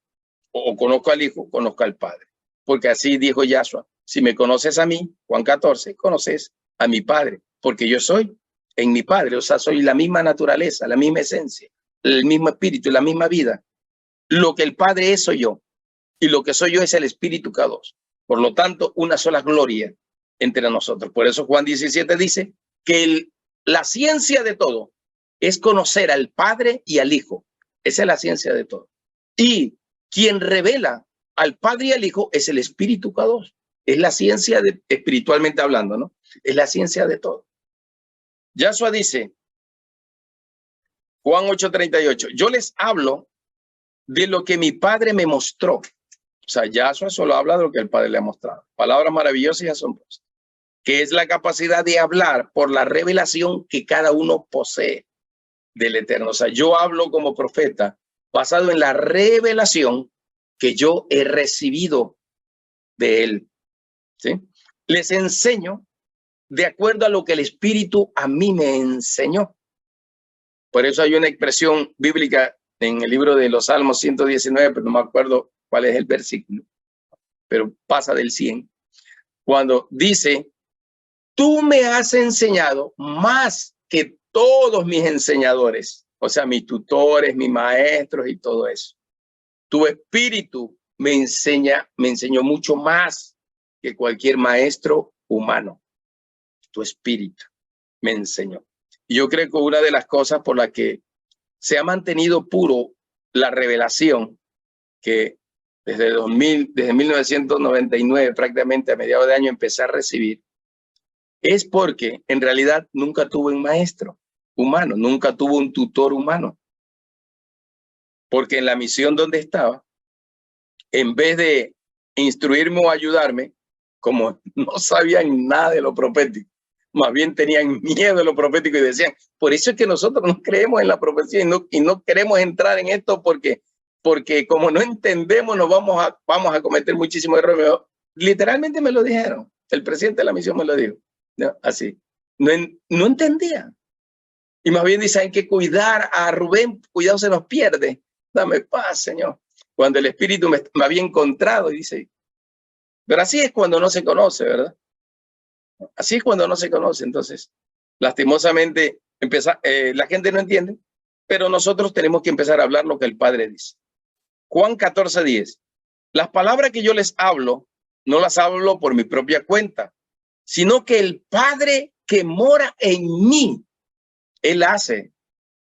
o conozco al Hijo, conozco al Padre. Porque así dijo Yahshua, si me conoces a mí, Juan 14, conoces a mi Padre, porque yo soy en mi Padre, o sea, soy la misma naturaleza, la misma esencia, el mismo espíritu, la misma vida. Lo que el Padre es, soy yo, y lo que soy yo es el Espíritu Kadosh. Por lo tanto, una sola gloria entre nosotros. Por eso Juan 17 dice que la ciencia de todo es conocer al Padre y al Hijo. Esa es la ciencia de todo. Y quien revela al Padre y al Hijo es el Espíritu Kadosh. Es la ciencia de, espiritualmente hablando, ¿no? Es la ciencia de todo. Yahshua dice, Juan 8:38, yo les hablo de lo que mi Padre me mostró. O sea, Yahshua solo habla de lo que el Padre le ha mostrado. Palabras maravillosas y asombrosas. Que es la capacidad de hablar por la revelación que cada uno posee del Eterno. O sea, yo hablo como profeta basado en la revelación que yo he recibido de él. ¿Sí? Les enseño de acuerdo a lo que el Espíritu a mí me enseñó. Por eso hay una expresión bíblica en el libro de los Salmos 119, pero no me acuerdo cuál es el versículo, pero pasa del 100, cuando dice, tú me has enseñado más que todos mis enseñadores, o sea, mis tutores, mis maestros y todo eso. Tu espíritu me enseñó mucho más que cualquier maestro humano. Tu espíritu me enseñó. Y yo creo que una de las cosas por las que se ha mantenido puro la revelación, que desde 1999 prácticamente a mediados de año empecé a recibir, es porque en realidad nunca tuve un maestro humano, nunca tuve un tutor humano. Porque en la misión donde estaba, en vez de instruirme o ayudarme, como no sabían nada de lo profético, más bien tenían miedo de lo profético y decían, por eso es que nosotros no creemos en la profecía y no queremos entrar en esto porque como no entendemos nos vamos a cometer muchísimos errores. Literalmente me lo dijeron, el presidente de la misión me lo dijo, ¿no? Así, no entendía. Y más bien dice, hay que cuidar a Rubén, cuidado se nos pierde, dame paz, Señor. Cuando el Espíritu me había encontrado y dice, pero así es cuando no se conoce, ¿verdad? Así es cuando no se conoce. Entonces, lastimosamente, la gente no entiende, pero nosotros tenemos que empezar a hablar lo que el Padre dice. Juan 14:10. Las palabras que yo les hablo, no las hablo por mi propia cuenta, sino que el Padre que mora en mí, Él hace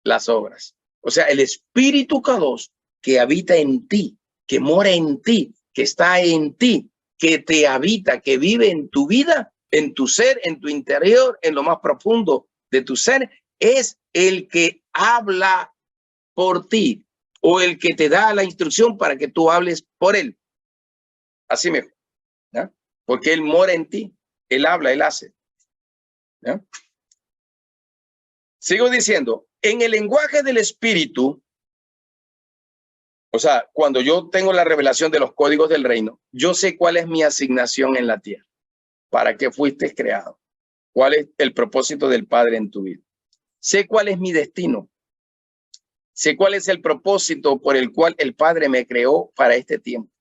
las obras. O sea, el Espíritu Kadosh que habita en ti, que mora en ti, que está en ti, que te habita, que vive en tu vida, en tu ser, en tu interior, en lo más profundo de tu ser, es el que habla por ti o el que te da la instrucción para que tú hables por él. Así mejor, ¿ya? Porque él mora en ti, él habla, él hace, ¿ya? Sigo diciendo, en el lenguaje del espíritu, o sea, cuando yo tengo la revelación de los códigos del reino, yo sé cuál es mi asignación en la tierra, para qué fuiste creado, cuál es el propósito del Padre en tu vida. Sé cuál es mi destino, sé cuál es el propósito por el cual el Padre me creó para este tiempo.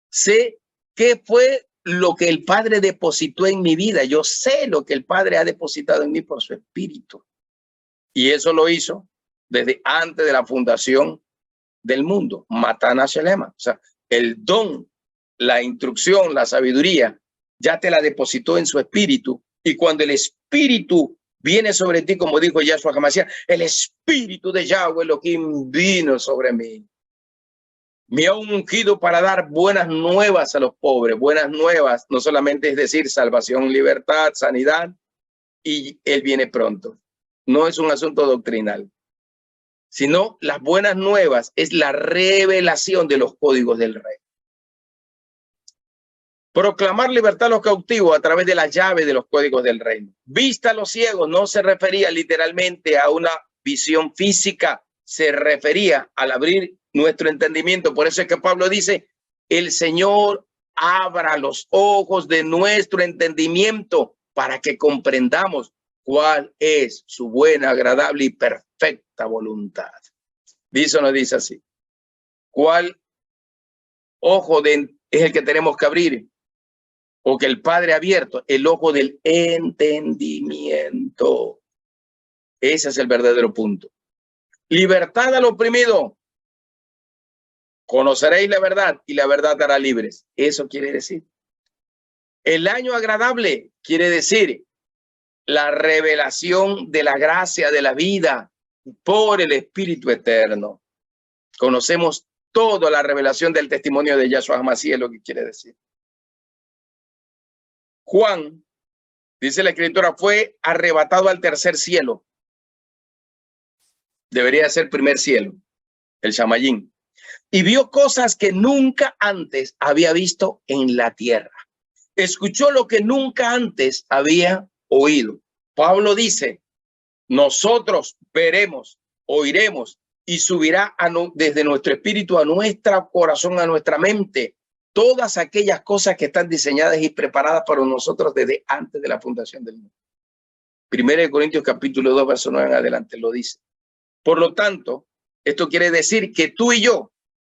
Sé qué fue lo que el Padre depositó en mi vida. Yo sé lo que el Padre ha depositado en mí por su espíritu. Y eso lo hizo desde antes de la fundación del mundo, Matana Shelema. O sea, el don, la instrucción, la sabiduría, ya te la depositó en su espíritu. Y cuando el espíritu viene sobre ti, como dijo Yahshua HaMashiach, el espíritu de Yahweh Elohim vino sobre mí. Me ha ungido para dar buenas nuevas a los pobres. Buenas nuevas, no solamente es decir salvación, libertad, sanidad, y Él viene pronto. No es un asunto doctrinal, sino las buenas nuevas es la revelación de los códigos del rey. Proclamar libertad a los cautivos a través de la llave de los códigos del reino. Vista a los ciegos no se refería literalmente a una visión física, se refería al abrir nuestro entendimiento. Por eso es que Pablo dice, el Señor abra los ojos de nuestro entendimiento para que comprendamos cuál es su buena, agradable y perfecta voluntad. ¿Dice o no dice así? ¿Cuál ojo es el que tenemos que abrir? O que el Padre ha abierto, el ojo del entendimiento. Ese es el verdadero punto. Libertad al oprimido. Conoceréis la verdad y la verdad te hará libres. Eso quiere decir. El año agradable quiere decir la revelación de la gracia de la vida por el Espíritu Eterno. Conocemos toda la revelación del testimonio de Yahshua HaMashiach, lo que quiere decir. Juan, dice la Escritura, fue arrebatado al tercer cielo. Debería ser primer cielo, el Shamayín. Y vio cosas que nunca antes había visto en la tierra. Escuchó lo que nunca antes había oído. Pablo dice, nosotros veremos, oiremos y subirá desde nuestro espíritu a nuestro corazón, a nuestra mente, todas aquellas cosas que están diseñadas y preparadas para nosotros desde antes de la fundación del mundo. 1 Corintios capítulo 2, verso 9 en adelante lo dice. Por lo tanto, esto quiere decir que tú y yo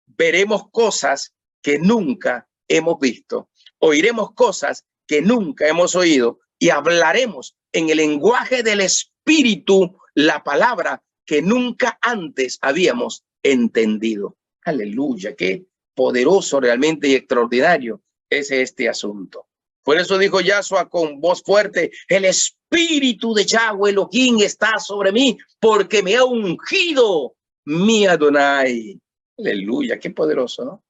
veremos cosas que nunca hemos visto, oiremos cosas que nunca hemos oído y hablaremos en el lenguaje del Espíritu la palabra que nunca antes habíamos entendido. Aleluya, qué poderoso realmente y extraordinario es este asunto. Por eso dijo Yahshua con voz fuerte, el espíritu de Yahweh Elohim está sobre mí porque me ha ungido mi Adonai. Aleluya, qué poderoso, ¿no?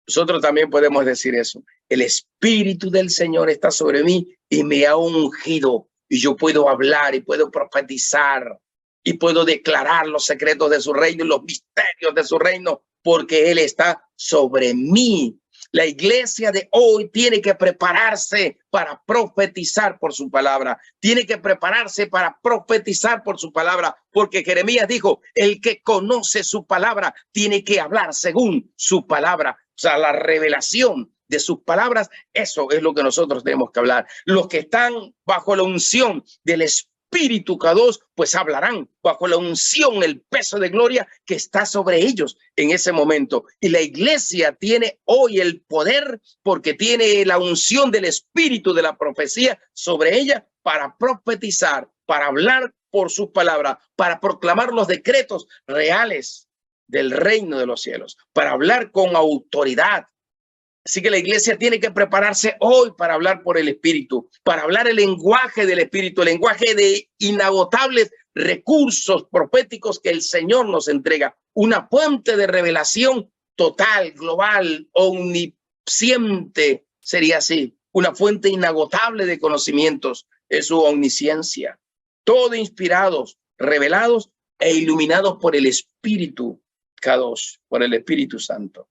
Nosotros también podemos decir eso. El espíritu del Señor está sobre mí y me ha ungido. Y yo puedo hablar y puedo profetizar y puedo declarar los secretos de su reino y los misterios de su reino, porque Él está sobre mí. La iglesia de hoy tiene que prepararse para profetizar por su palabra. Tiene que prepararse para profetizar por su palabra, porque Jeremías dijo, el que conoce su palabra tiene que hablar según su palabra. O sea, la revelación de sus palabras, eso es lo que nosotros tenemos que hablar. Los que están bajo la unción del Espíritu Kadosh, pues hablarán bajo la unción, el peso de gloria que está sobre ellos en ese momento. Y la iglesia tiene hoy el poder porque tiene la unción del Espíritu de la profecía sobre ella para profetizar, para hablar por sus palabras, para proclamar los decretos reales del reino de los cielos, para hablar con autoridad. Así que la iglesia tiene que prepararse hoy para hablar por el Espíritu, para hablar el lenguaje del Espíritu, el lenguaje de inagotables recursos proféticos que el Señor nos entrega. Una fuente de revelación total, global, omnisciente, sería así. Una fuente inagotable de conocimientos es su omnisciencia. Todo inspirados, revelados e iluminados por el Espíritu Kadosh, por el Espíritu Santo.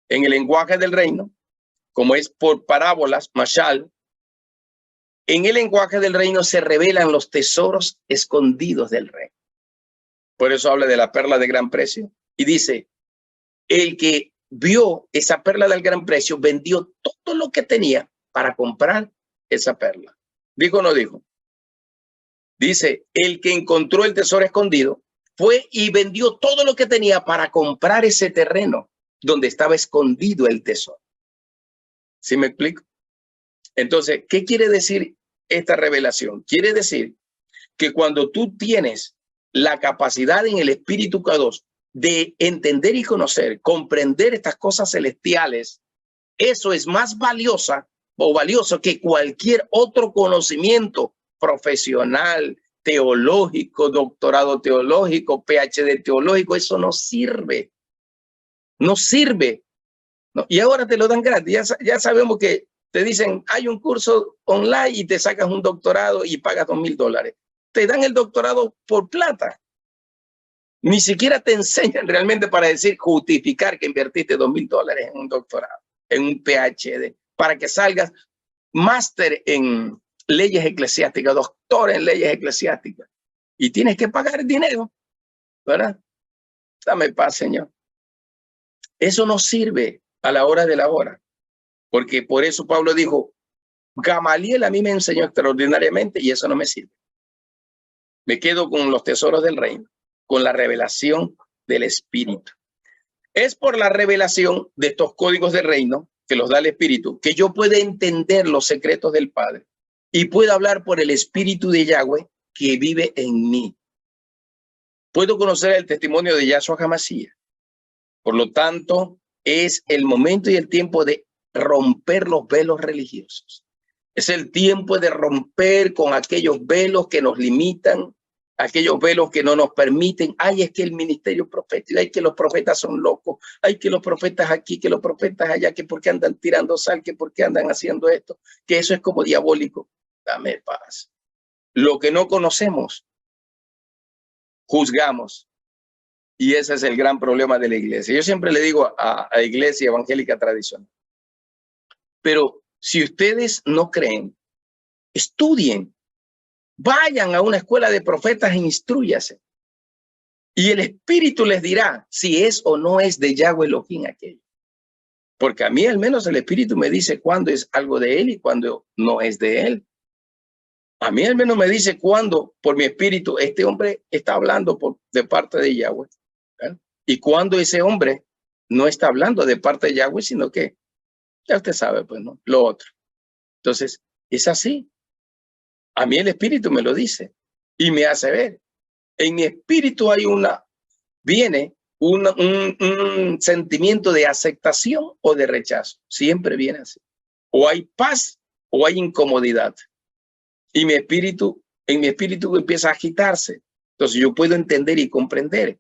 En el lenguaje del reino, como es por parábolas, mashal, en el lenguaje del reino se revelan los tesoros escondidos del rey. Por eso habla de la perla de gran precio. Y dice, el que vio esa perla del gran precio, vendió todo lo que tenía para comprar esa perla. ¿Dijo o no dijo? Dice, el que encontró el tesoro escondido, fue y vendió todo lo que tenía para comprar ese terreno donde estaba escondido el tesoro. ¿Sí me explico? Entonces, ¿qué quiere decir esta revelación? Quiere decir que cuando tú tienes la capacidad en el Espíritu Kadosh de entender y conocer, comprender estas cosas celestiales, eso es más valiosa o valioso que cualquier otro conocimiento profesional, teológico, doctorado teológico, PhD teológico. Eso no sirve. No sirve. No. Y ahora te lo dan gratis. Ya sabemos que te dicen, hay un curso online y te sacas un doctorado y pagas $2,000. Te dan el doctorado por plata. Ni siquiera te enseñan realmente para decir, justificar que invertiste $2,000 en un doctorado, en un PhD, para que salgas máster en leyes eclesiásticas, doctor en leyes eclesiásticas. Y tienes que pagar dinero, ¿verdad? Dame paz, Señor. Eso no sirve a la hora de la hora. Porque por eso Pablo dijo, Gamaliel a mí me enseñó extraordinariamente y eso no me sirve. Me quedo con los tesoros del reino, con la revelación del Espíritu. Es por la revelación de estos códigos del reino que los da el Espíritu, que yo pueda entender los secretos del Padre y pueda hablar por el Espíritu de Yahweh que vive en mí. Puedo conocer el testimonio de Yahshua HaMashiach. Por lo tanto, es el momento y el tiempo de romper los velos religiosos. Es el tiempo de romper con aquellos velos que nos limitan, aquellos velos que no nos permiten. Ay, es que el ministerio profético, ay, que los profetas son locos, ay, que los profetas aquí, que los profetas allá, que por qué andan tirando sal, que por qué andan haciendo esto, que eso es como diabólico. Dame paz. Lo que no conocemos, juzgamos. Y ese es el gran problema de la iglesia. Yo siempre le digo a la iglesia evangélica tradicional, pero si ustedes no creen, estudien, vayan a una escuela de profetas e instrúyase. Y el Espíritu les dirá si es o no es de Yahweh Elohim aquello. Porque a mí al menos el Espíritu me dice cuándo es algo de él y cuándo no es de él. A mí al menos me dice cuándo por mi espíritu este hombre está hablando de parte de Yahweh. ¿Verdad? Y cuando ese hombre no está hablando de parte de Yahweh, sino que ya usted sabe, pues, ¿no? Lo otro. Entonces, es así. A mí el Espíritu me lo dice y me hace ver. En mi espíritu hay viene un sentimiento de aceptación o de rechazo. Siempre viene así. O hay paz o hay incomodidad. Y en mi espíritu empieza a agitarse. Entonces yo puedo entender y comprender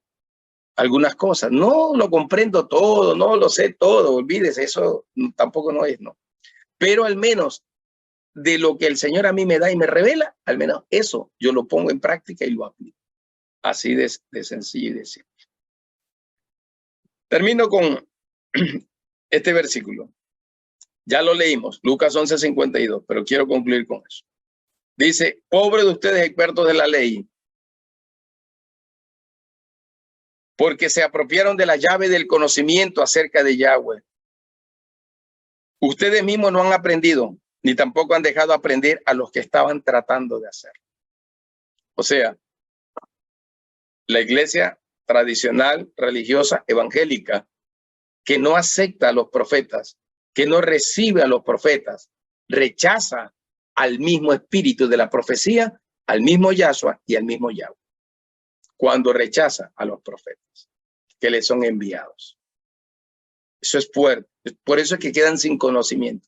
algunas cosas. No lo comprendo todo, no lo sé todo, olvídese, eso tampoco no es, ¿no? Pero al menos de lo que el Señor a mí me da y me revela, al menos eso yo lo pongo en práctica y lo aplico. Así de sencillo y de simple. Termino con este versículo. Ya lo leímos, Lucas 11:52, pero quiero concluir con eso. Dice, pobre de ustedes expertos de la ley, porque se apropiaron de la llave del conocimiento acerca de Yahweh. Ustedes mismos no han aprendido, ni tampoco han dejado aprender a los que estaban tratando de hacerlo. O sea, la iglesia tradicional, religiosa, evangélica, que no acepta a los profetas, que no recibe a los profetas, rechaza al mismo espíritu de la profecía, al mismo Yahshua y al mismo Yahweh. Cuando rechaza a los profetas que les son enviados. Eso es fuerte. Por eso es que quedan sin conocimiento.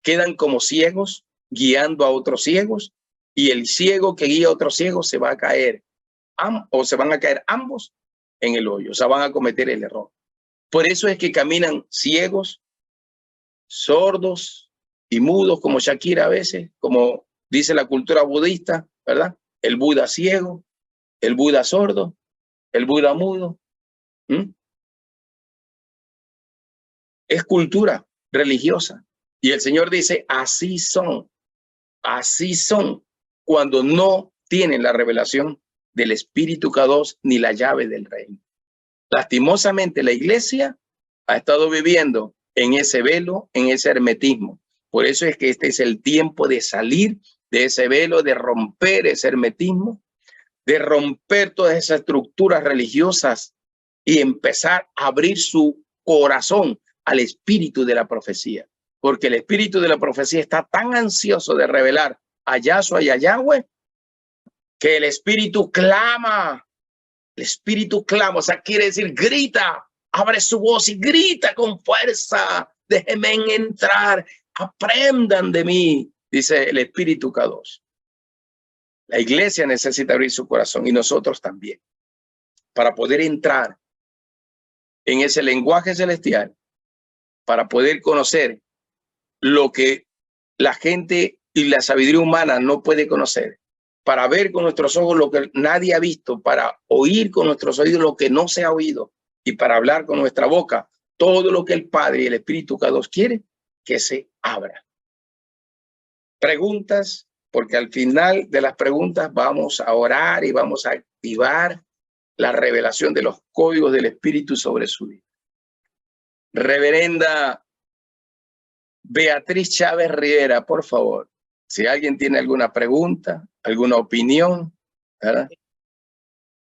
Quedan como ciegos guiando a otros ciegos y el ciego que guía a otros ciegos se va a caer o se van a caer ambos en el hoyo. O sea, van a cometer el error. Por eso es que caminan ciegos, sordos y mudos como Shakira a veces, como dice la cultura budista, ¿verdad? El Buda ciego, el Buda sordo, el Buda mudo. Es cultura religiosa. Y el Señor dice, así son cuando no tienen la revelación del Espíritu Kadosh ni la llave del reino. Lastimosamente la iglesia ha estado viviendo en ese velo, en ese hermetismo. Por eso es que este es el tiempo de salir de ese velo, de romper ese hermetismo, de romper todas esas estructuras religiosas y empezar a abrir su corazón al espíritu de la profecía. Porque el espíritu de la profecía está tan ansioso de revelar a Yahshua y a Yahweh que el espíritu clama. El espíritu clama, o sea, quiere decir grita, abre su voz y grita con fuerza. Déjenme entrar, aprendan de mí, dice el Espíritu K2. La iglesia necesita abrir su corazón y nosotros también, para poder entrar en ese lenguaje celestial, para poder conocer lo que la gente y la sabiduría humana no puede conocer, para ver con nuestros ojos lo que nadie ha visto, para oír con nuestros oídos lo que no se ha oído y para hablar con nuestra boca todo lo que el Padre y el Espíritu K2 quiere que se abra. Preguntas, porque al final de las preguntas vamos a orar y vamos a activar la revelación de los códigos del Espíritu sobre su vida. Reverenda Beatriz Chávez Riera, por favor, si alguien tiene alguna pregunta, alguna opinión, ¿verdad?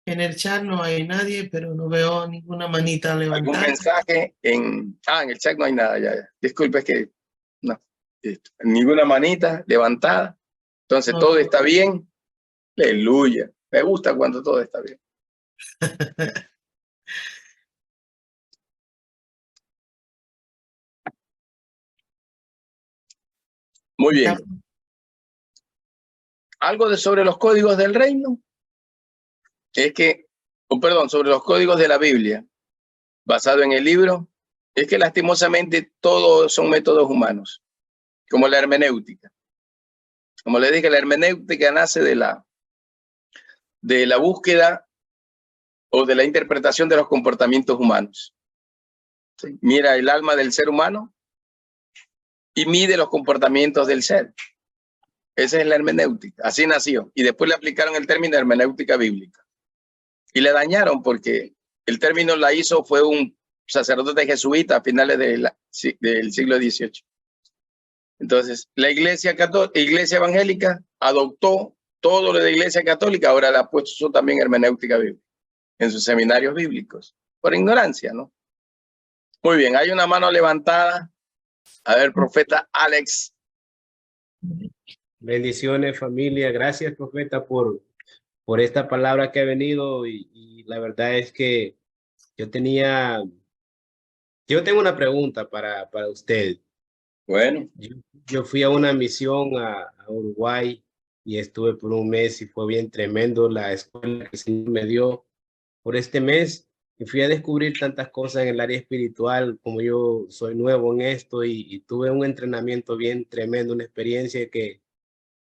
En el chat no hay nadie, pero no veo ninguna manita levantada. ¿Algún mensaje? En el chat no hay nada, ya. Disculpe, es que no. Ninguna manita levantada. Entonces, No. todo está bien. Aleluya. Me gusta cuando todo está bien. Muy bien. Algo sobre los códigos del reino. Es que, perdón, sobre los códigos de la Biblia, basado en el libro, es que lastimosamente todos son métodos humanos, como la hermenéutica. Como le dije, la hermenéutica nace de la búsqueda o de la interpretación de los comportamientos humanos. ¿Sí? Mira el alma del ser humano y mide los comportamientos del ser. Esa es la hermenéutica. Así nació. Y después le aplicaron el término hermenéutica bíblica. Y le dañaron porque el término la hizo fue un sacerdote jesuita a finales del siglo XVIII. Entonces, la iglesia evangélica adoptó todo lo de la iglesia católica, ahora le ha puesto también hermenéutica bíblica en sus seminarios bíblicos, por ignorancia, ¿no? Muy bien, hay una mano levantada. A ver, profeta Alex. Bendiciones, familia. Gracias, profeta, por esta palabra que ha venido y la verdad es que yo tengo una pregunta para usted. Bueno. Yo fui a una misión a Uruguay y estuve por un mes y fue bien tremendo la escuela que el Señor me dio por este mes y fui a descubrir tantas cosas en el área espiritual, como yo soy nuevo en esto y tuve un entrenamiento bien tremendo, una experiencia que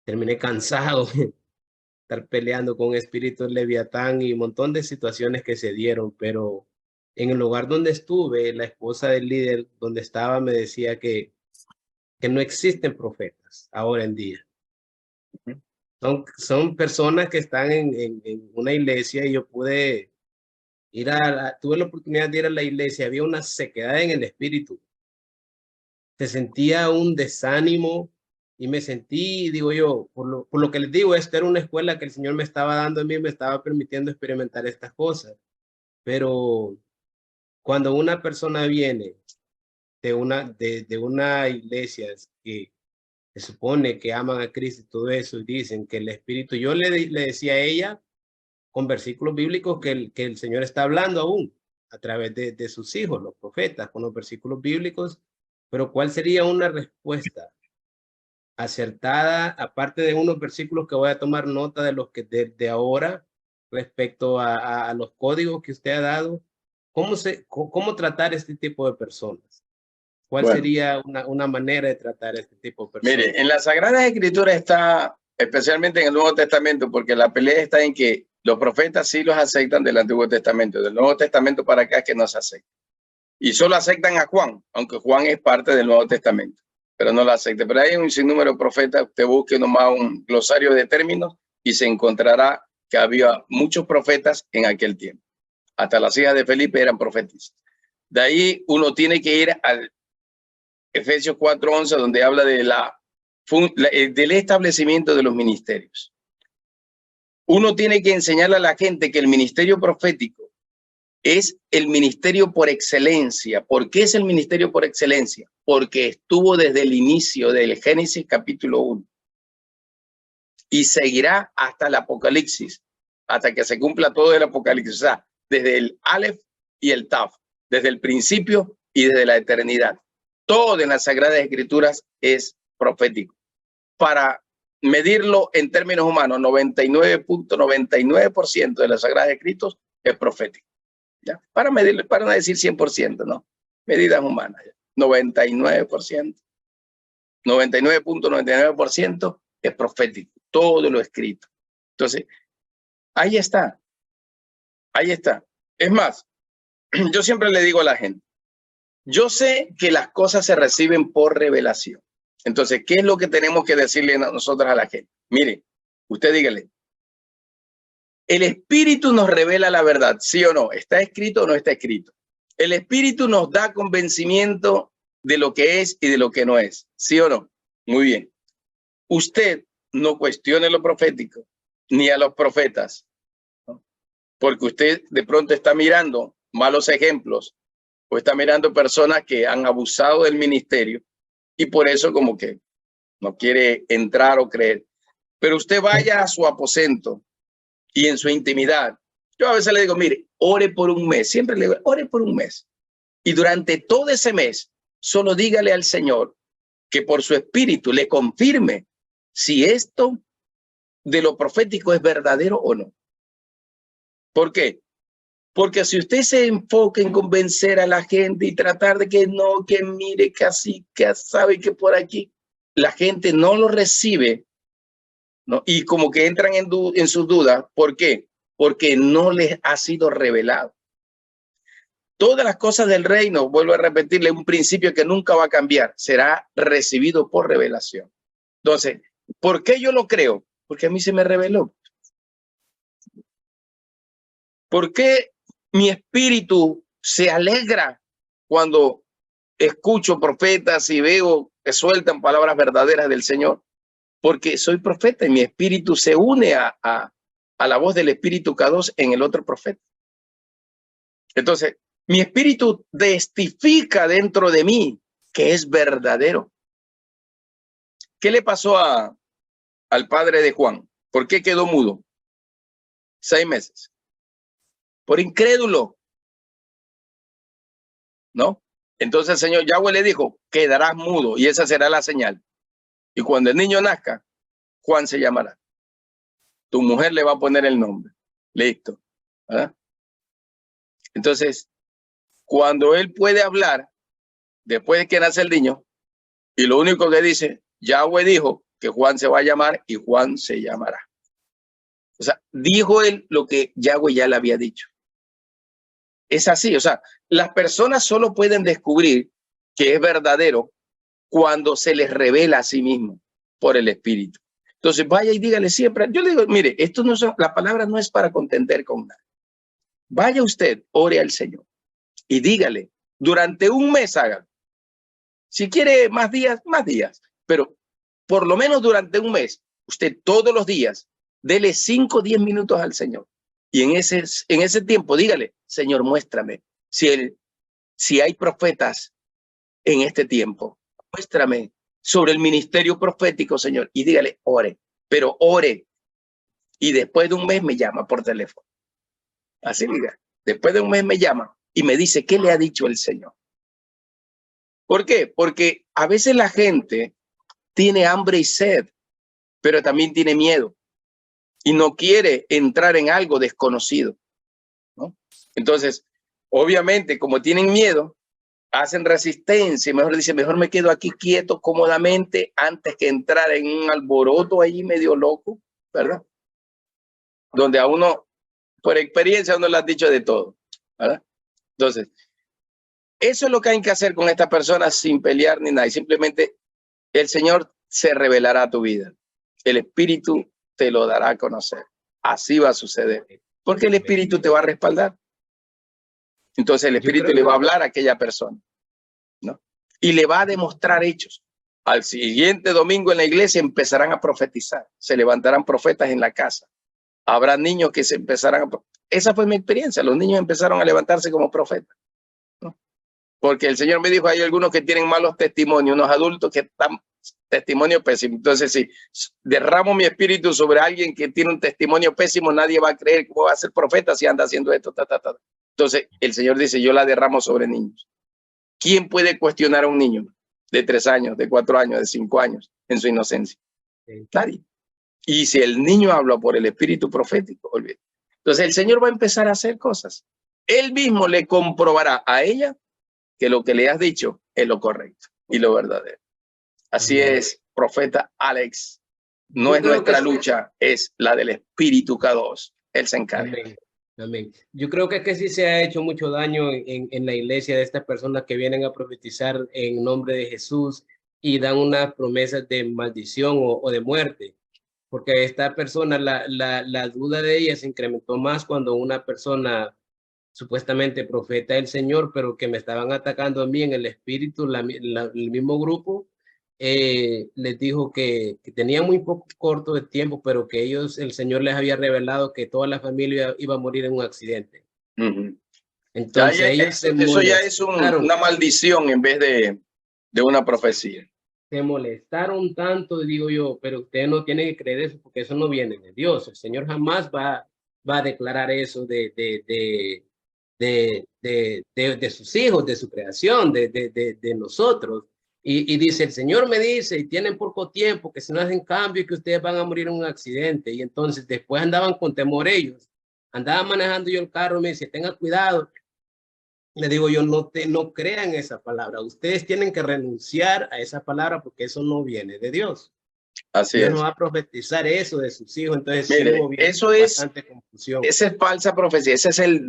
terminé cansado de estar peleando con espíritus leviatán y un montón de situaciones que se dieron, pero en el lugar donde estuve, la esposa del líder donde estaba me decía que no existen profetas ahora en día. Son personas que están en una iglesia y yo pude tuve la oportunidad de ir a la iglesia, había una sequedad en el espíritu. Se sentía un desánimo y me sentí, digo yo, por lo que les digo, esta era una escuela que el Señor me estaba dando a mí, me estaba permitiendo experimentar estas cosas. Pero cuando una persona viene de una iglesia que se supone que aman a Cristo y todo eso, y dicen que el Espíritu, yo le decía a ella con versículos bíblicos que el Señor está hablando aún a través de sus hijos, los profetas, con los versículos bíblicos, pero ¿cuál sería una respuesta acertada, aparte de unos versículos que voy a tomar nota de los que de ahora, respecto a los códigos que usted ha dado? ¿Cómo tratar este tipo de personas? ¿Cuál sería una manera de tratar este tipo de personas? Mire, en las Sagradas Escrituras está, especialmente en el Nuevo Testamento, porque la pelea está en que los profetas sí los aceptan del Antiguo Testamento, del Nuevo Testamento para acá es que no se acepta. Y solo aceptan a Juan, aunque Juan es parte del Nuevo Testamento, pero no lo acepta. Pero hay un sinnúmero de profetas, usted busque nomás un glosario de términos y se encontrará que había muchos profetas en aquel tiempo. Hasta las hijas de Felipe eran profetisas. De ahí uno tiene que ir al Efesios 4:11, donde habla de del establecimiento de los ministerios. Uno tiene que enseñarle a la gente que el ministerio profético es el ministerio por excelencia. ¿Por qué es el ministerio por excelencia? Porque estuvo desde el inicio del Génesis capítulo 1 y seguirá hasta el Apocalipsis, hasta que se cumpla todo el Apocalipsis. O sea, desde el Aleph y el Taf, desde el principio y desde la eternidad. todo en las Sagradas Escrituras es profético. Para medirlo en términos humanos, 99.99% de las Sagradas Escrituras es profético. ¿Ya? Para medirlo, para no decir 100%, ¿no? Medidas humanas, ¿ya? 99%. 99.99% es profético. Todo lo escrito. Entonces, ahí está. Ahí está. Es más, yo siempre le digo a la gente, yo sé que las cosas se reciben por revelación. Entonces, ¿qué es lo que tenemos que decirle nosotros a la gente? Mire, usted dígale, el Espíritu nos revela la verdad, ¿sí o no? ¿Está escrito o no está escrito? El Espíritu nos da convencimiento de lo que es y de lo que no es, ¿sí o no? Muy bien. Usted no cuestione lo profético, ni a los profetas, ¿no? Porque usted de pronto está mirando malos ejemplos o está mirando personas que han abusado del ministerio y por eso como que no quiere entrar o creer. Pero usted vaya a su aposento y en su intimidad. Yo a veces le digo, mire, ore por un mes. Siempre le digo, ore por un mes. Y durante todo ese mes, solo dígale al Señor que por su espíritu le confirme si esto de lo profético es verdadero o no. ¿Por qué? Porque si usted se enfoca en convencer a la gente y tratar de que no, que mire, que así, que sabe que por aquí, la gente no lo recibe, ¿no? Y como que entran en sus dudas. ¿Por qué? Porque no les ha sido revelado. Todas las cosas del reino, vuelvo a repetirle, un principio que nunca va a cambiar, será recibido por revelación. Entonces, ¿por qué yo lo creo? Porque a mí se me reveló. ¿Por qué mi espíritu se alegra cuando escucho profetas y veo que sueltan palabras verdaderas del Señor? Porque soy profeta y mi espíritu se une a la voz del Espíritu K2 en el otro profeta. Entonces, mi espíritu testifica dentro de mí que es verdadero. ¿Qué le pasó al padre de Juan? ¿Por qué quedó mudo? 6 meses. Por incrédulo, ¿no? Entonces el Señor Yahweh le dijo, quedarás mudo y esa será la señal. Y cuando el niño nazca, Juan se llamará. Tu mujer le va a poner el nombre. Listo. ¿Verdad? Entonces, cuando él puede hablar, después de que nace el niño, y lo único que dice, Yahweh dijo que Juan se va a llamar y Juan se llamará. O sea, dijo él lo que Yahweh ya le había dicho. Es así, o sea, las personas solo pueden descubrir que es verdadero cuando se les revela a sí mismo por el Espíritu. Entonces vaya y dígale siempre, yo le digo, mire, esto no es, la palabra no es para contender con nadie. Vaya usted, ore al Señor y dígale, durante un mes hágalo. Si quiere más días, pero por lo menos durante un mes, usted todos los días, dele 5 o 10 minutos al Señor. Y en ese tiempo, dígale, Señor, muéstrame si hay profetas en este tiempo. Muéstrame sobre el ministerio profético, Señor. Y dígale, ore, pero ore. Y después de un mes me llama por teléfono. Así diga. Después de un mes me llama y me dice, ¿qué le ha dicho el Señor? ¿Por qué? Porque a veces la gente tiene hambre y sed, pero también tiene miedo y no quiere entrar en algo desconocido, ¿no? Entonces, obviamente, como tienen miedo, hacen resistencia, mejor dicen, mejor me quedo aquí quieto, cómodamente, antes que entrar en un alboroto ahí medio loco, ¿verdad? Donde a uno, por experiencia, uno le ha dicho de todo, ¿verdad? Entonces, eso es lo que hay que hacer con estas personas sin pelear ni nada, y simplemente el Señor se revelará a tu vida. El Espíritu te lo dará a conocer. Así va a suceder. Porque el Espíritu te va a respaldar. Entonces el Espíritu le va a hablar a aquella persona, ¿no? Y le va a demostrar hechos. Al siguiente domingo en la iglesia empezarán a profetizar. Se levantarán profetas en la casa. Habrá niños que se empezarán a... Esa fue mi experiencia. Los niños empezaron a levantarse como profetas, ¿no? Porque el Señor me dijo, hay algunos que tienen malos testimonios, unos adultos que están testimonio pésimo. Entonces, si derramo mi espíritu sobre alguien que tiene un testimonio pésimo, nadie va a creer que va a ser profeta si anda haciendo esto. Entonces, el Señor dice, yo la derramo sobre niños. ¿Quién puede cuestionar a un niño? de 3 años, de 4 años, de 5 años en su inocencia? Nadie. Y si el niño habla por el espíritu profético, olvídate. Entonces el Señor va a empezar a hacer cosas. Él mismo le comprobará a ella que lo que le has dicho es lo correcto y lo verdadero. Así es, profeta Alex. No es nuestra lucha, es la del Espíritu K2. Él se encarga. Amén. Amén. Yo creo que sí se ha hecho mucho daño en la iglesia de estas personas que vienen a profetizar en nombre de Jesús y dan unas promesas de maldición o de muerte. Porque esta persona, la duda de ella se incrementó más cuando una persona supuestamente profeta del Señor, pero que me estaban atacando a mí en el espíritu, el mismo grupo, les dijo que tenía muy poco corto de tiempo, pero que ellos, el Señor les había revelado que toda la familia iba a morir en un accidente. Entonces ellos eso ya es una maldición en vez de una profecía. Se molestaron tanto, digo yo, pero usted no tiene que creer eso porque eso no viene de Dios. El Señor jamás va a declarar eso de sus hijos, de su creación, de nosotros. Y dice, el Señor me dice, y tienen poco tiempo, que si no hacen cambio, que ustedes van a morir en un accidente. Y entonces después andaban con temor ellos. Andaba manejando yo el carro, me dice, tenga cuidado. Le digo yo, no crean esa palabra. Ustedes tienen que renunciar a esa palabra porque eso no viene de Dios. Así Dios es. no va a profetizar eso de sus hijos. Entonces, mire, sí hubo eso es bastante confusión. Esa es falsa profecía. Ese es el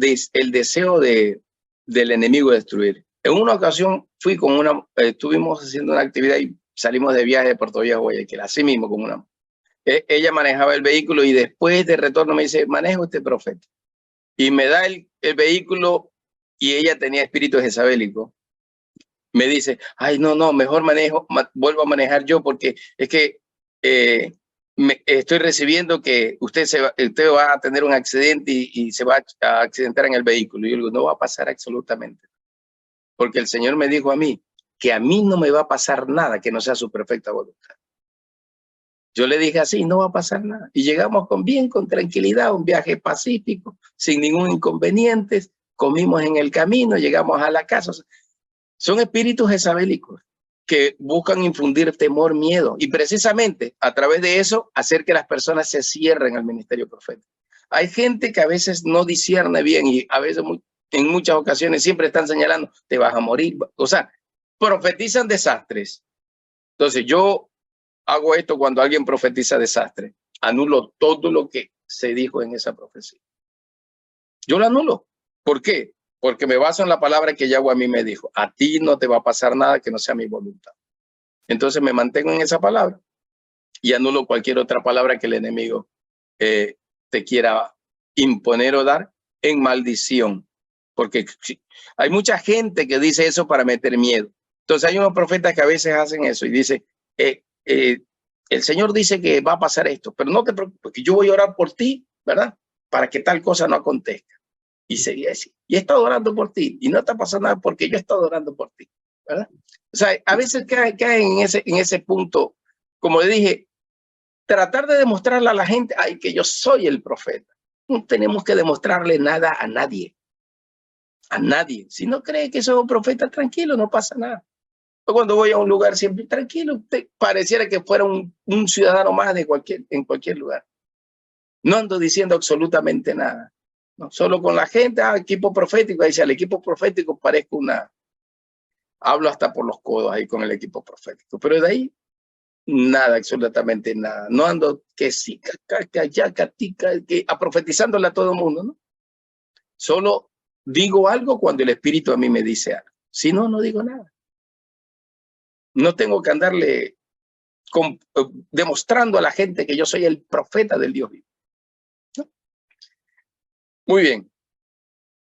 deseo del enemigo de destruir. En una ocasión fui con estuvimos haciendo una actividad y salimos de viaje de Puerto Viejo a Guayaquil, así mismo con una. Ella manejaba el vehículo y después de retorno me dice, maneja usted, profeta. Y me da el vehículo y ella tenía espíritu jezabélico. Me dice, ay, no, mejor vuelvo a manejar yo porque es que estoy recibiendo que usted va a tener un accidente y se va a accidentar en el vehículo. Y yo le digo, no va a pasar absolutamente. Porque el Señor me dijo a mí que a mí no me va a pasar nada que no sea su perfecta voluntad. Yo le dije así, no va a pasar nada. Y llegamos con tranquilidad, un viaje pacífico, sin ningún inconveniente. Comimos en el camino, llegamos a la casa. Son espíritus jezabélicos que buscan infundir temor, miedo. Y precisamente a través de eso, hacer que las personas se cierren al ministerio profético. Hay gente que a veces no discierne bien y a veces en muchas ocasiones siempre están señalando, te vas a morir. O sea, profetizan desastres. Entonces yo hago esto cuando alguien profetiza desastre. Anulo todo lo que se dijo en esa profecía. Yo lo anulo. ¿Por qué? Porque me baso en la palabra que Yahweh a mí me dijo. A ti no te va a pasar nada que no sea mi voluntad. Entonces me mantengo en esa palabra y anulo cualquier otra palabra que el enemigo te quiera imponer o dar en maldición. Porque hay mucha gente que dice eso para meter miedo. Entonces hay unos profetas que a veces hacen eso y dice, el Señor dice que va a pasar esto, pero no te preocupes, que yo voy a orar por ti, ¿verdad? Para que tal cosa no acontezca. Y sería así. Y he estado orando por ti y no está pasando nada porque yo he estado orando por ti, ¿verdad? O sea, a veces caen en ese punto, como le dije, tratar de demostrarle a la gente, ay, que yo soy el profeta. No tenemos que demostrarle nada a nadie. A nadie. Si no cree que soy un profeta, tranquilo, no pasa nada. Yo cuando voy a un lugar siempre tranquilo, pareciera que fuera un ciudadano más en cualquier lugar. No ando diciendo absolutamente nada. No, solo con la gente, equipo profético, ahí al equipo profético parezco hablo hasta por los codos ahí con el equipo profético, pero de ahí nada, absolutamente nada. No ando que sí, que profetizándole a todo el mundo, ¿no? Solo digo algo cuando el Espíritu a mí me dice algo. Si no, no digo nada. No tengo que andarle demostrando a la gente que yo soy el profeta del Dios vivo. ¿No? Muy bien.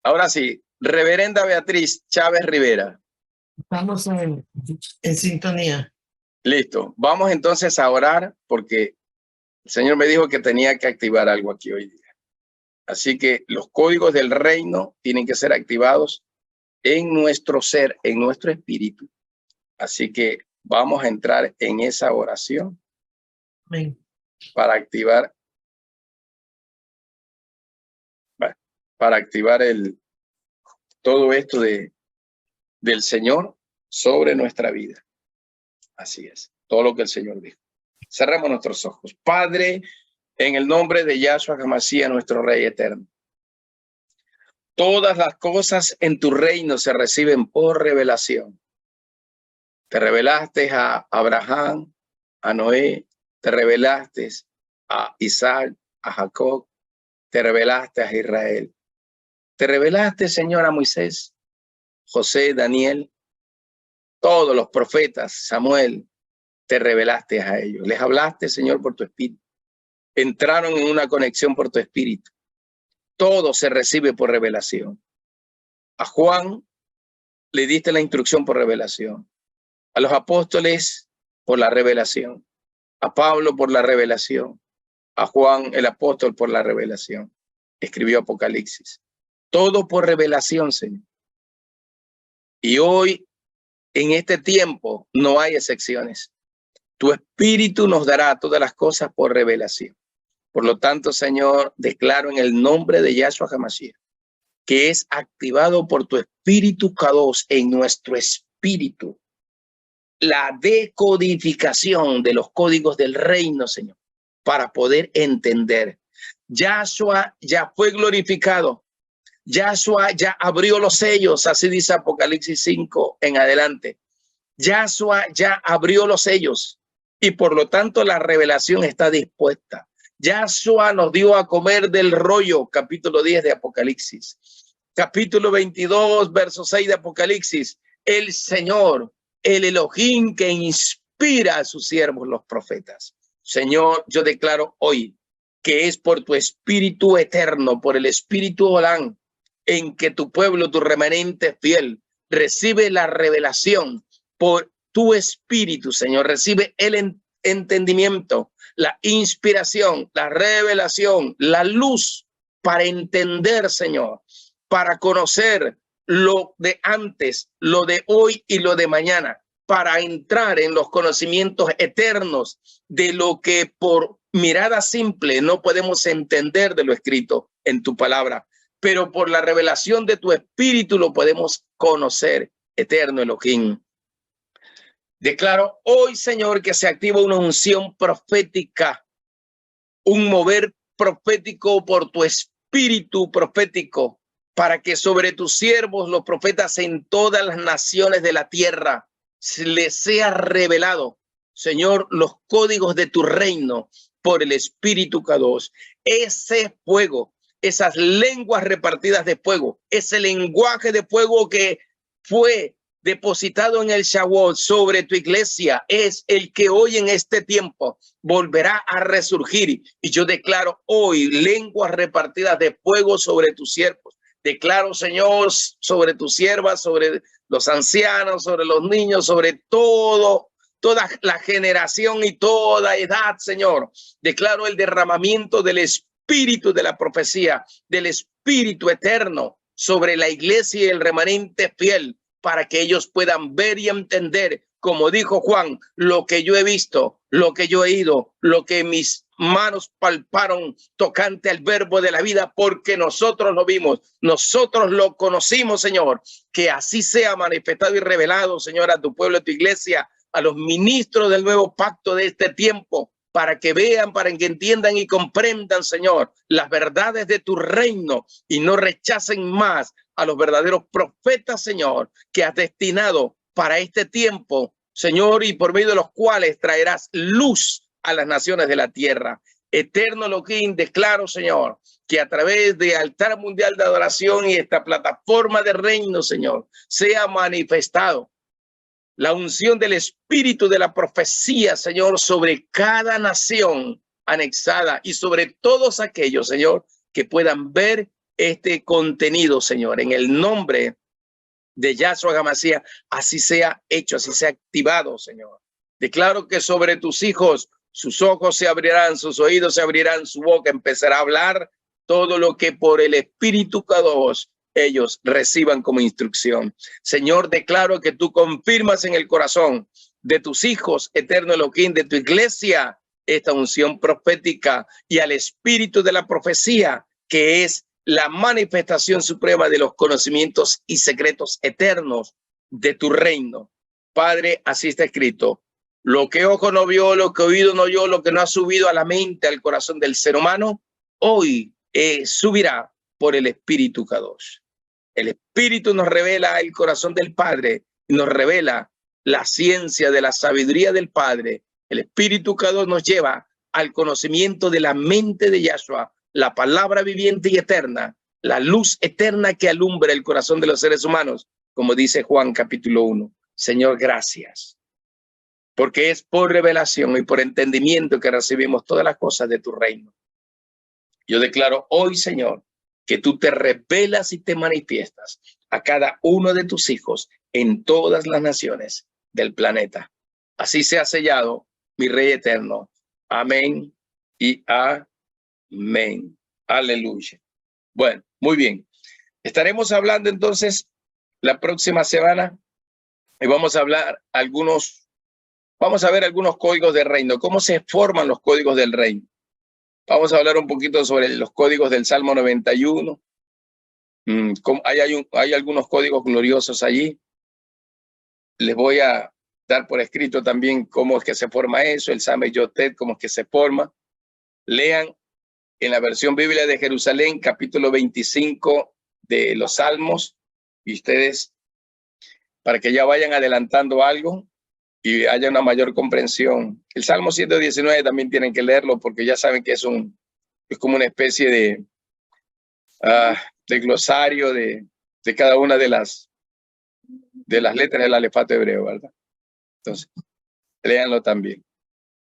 Ahora sí, Reverenda Beatriz Chávez Rivera. Estamos en sintonía. Listo. Vamos entonces a orar porque el Señor me dijo que tenía que activar algo aquí hoy día. Así que los códigos del reino tienen que ser activados en nuestro ser, en nuestro espíritu. Así que vamos a entrar en esa oración. Amén. Para activar todo esto del Señor sobre nuestra vida. Así es, todo lo que el Señor dijo. Cerremos nuestros ojos. Padre, en el nombre de Yahshua HaMashiach, nuestro Rey eterno. Todas las cosas en tu reino se reciben por revelación. Te revelaste a Abraham, a Noé, te revelaste a Isaac, a Jacob, te revelaste a Israel. Te revelaste, Señor, a Moisés, José, Daniel, todos los profetas, Samuel, te revelaste a ellos. Les hablaste, Señor, por tu espíritu. Entraron en una conexión por tu espíritu. Todo se recibe por revelación. A Juan le diste la instrucción por revelación. A los apóstoles por la revelación. A Pablo por la revelación. A Juan el apóstol por la revelación. Escribió Apocalipsis. Todo por revelación, Señor. Y hoy, en este tiempo, no hay excepciones. Tu espíritu nos dará todas las cosas por revelación. Por lo tanto, Señor, declaro en el nombre de Yahshua HaMashiach que es activado por tu espíritu Kadosh en nuestro espíritu la decodificación de los códigos del reino, Señor, para poder entender. Yahshua ya fue glorificado. Yahshua ya abrió los sellos, así dice Apocalipsis 5 en adelante. Yahshua ya abrió los sellos y por lo tanto la revelación está dispuesta. Yahshua nos dio a comer del rollo, capítulo 10 de Apocalipsis. Capítulo 22, verso 6 de Apocalipsis. El Señor, el Elohim que inspira a sus siervos los profetas. Señor, yo declaro hoy que es por tu espíritu eterno, por el espíritu Olán, en que tu pueblo, tu remanente fiel, recibe la revelación por tu espíritu, Señor. Recibe el entendimiento, la inspiración, la revelación, la luz para entender, Señor, para conocer lo de antes, lo de hoy y lo de mañana, para entrar en los conocimientos eternos de lo que por mirada simple no podemos entender de lo escrito en tu palabra, pero por la revelación de tu espíritu lo podemos conocer, eterno Elohim. Declaro hoy, Señor, que se activa una unción profética, un mover profético por tu espíritu profético, para que sobre tus siervos, los profetas en todas las naciones de la tierra, les sea revelado, Señor, los códigos de tu reino por el Espíritu Kadosh. Ese fuego, esas lenguas repartidas de fuego, ese lenguaje de fuego que fue depositado en el Shavuot sobre tu iglesia, es el que hoy en este tiempo volverá a resurgir. Y yo declaro hoy lenguas repartidas de fuego sobre tus siervos. Declaro, Señor, sobre tus siervas, sobre los ancianos, sobre los niños, sobre toda la generación y toda edad, Señor. Declaro el derramamiento del espíritu de la profecía, del espíritu eterno sobre la iglesia y el remanente fiel, para que ellos puedan ver y entender, como dijo Juan, lo que yo he visto, lo que yo he oído, lo que mis manos palparon tocante al verbo de la vida, porque nosotros lo vimos, nosotros lo conocimos, Señor. Que así sea manifestado y revelado, Señor, a tu pueblo, a tu iglesia, a los ministros del nuevo pacto de este tiempo, para que vean, para que entiendan y comprendan, Señor, las verdades de tu reino y no rechacen más a los verdaderos profetas, Señor, que has destinado para este tiempo, Señor, y por medio de los cuales traerás luz a las naciones de la tierra. Eterno Elohim, declaro, Señor, que a través de altar mundial de adoración y esta plataforma de reino, Señor, sea manifestado la unción del espíritu de la profecía, Señor, sobre cada nación anexada y sobre todos aquellos, Señor, que puedan ver este contenido, Señor, en el nombre de Yahshua HaMashiach, así sea hecho, así sea activado, Señor. Declaro que sobre tus hijos, sus ojos se abrirán, sus oídos se abrirán, su boca empezará a hablar todo lo que por el Espíritu Kadosh ellos reciban como instrucción. Señor, declaro que tú confirmas en el corazón de tus hijos, eterno Elohim, de tu iglesia, esta unción profética y al espíritu de la profecía, que es la manifestación suprema de los conocimientos y secretos eternos de tu reino. Padre, así está escrito. Lo que ojo no vio, lo que oído no oyó, lo que no ha subido a la mente, al corazón del ser humano, hoy subirá por el Espíritu Kadosh. El Espíritu nos revela el corazón del Padre, nos revela la ciencia de la sabiduría del Padre. El Espíritu Kadosh nos lleva al conocimiento de la mente de Yahshua, la palabra viviente y eterna, la luz eterna que alumbra el corazón de los seres humanos, como dice Juan capítulo 1. Señor, gracias, porque es por revelación y por entendimiento que recibimos todas las cosas de tu reino. Yo declaro hoy, Señor, que tú te revelas y te manifiestas a cada uno de tus hijos en todas las naciones del planeta. Así sea sellado, mi Rey eterno. Amén y amén. Aleluya. Bueno, muy bien. Estaremos hablando entonces la próxima semana y vamos a ver algunos códigos del reino, cómo se forman los códigos del reino. Vamos a hablar un poquito sobre los códigos del Salmo 91. Hay algunos códigos gloriosos allí. Les voy a dar por escrito también cómo es que se forma eso, el Same Yotet, cómo es que se forma. Lean en la versión Biblia de Jerusalén, capítulo 25 de los Salmos, y ustedes, para que ya vayan adelantando algo y haya una mayor comprensión. El Salmo 119 también tienen que leerlo porque ya saben que es como una especie de glosario de cada una de las letras del alefato hebreo, ¿verdad? Entonces, léanlo también.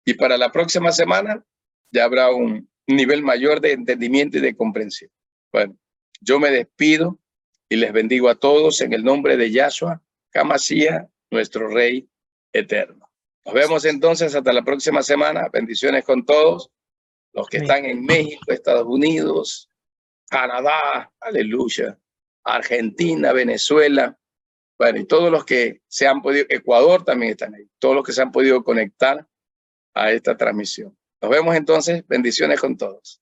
Y para la próxima semana ya habrá un nivel mayor de entendimiento y de comprensión. Bueno, yo me despido y les bendigo a todos en el nombre de Yahshua HaMashiach, nuestro Rey eterno. Nos vemos entonces hasta la próxima semana. Bendiciones con todos los que están en México, Estados Unidos, Canadá, aleluya, Argentina, Venezuela, bueno, y todos los que se han podido, Ecuador también están ahí, todos los que se han podido conectar a esta transmisión. Nos vemos entonces, bendiciones con todos.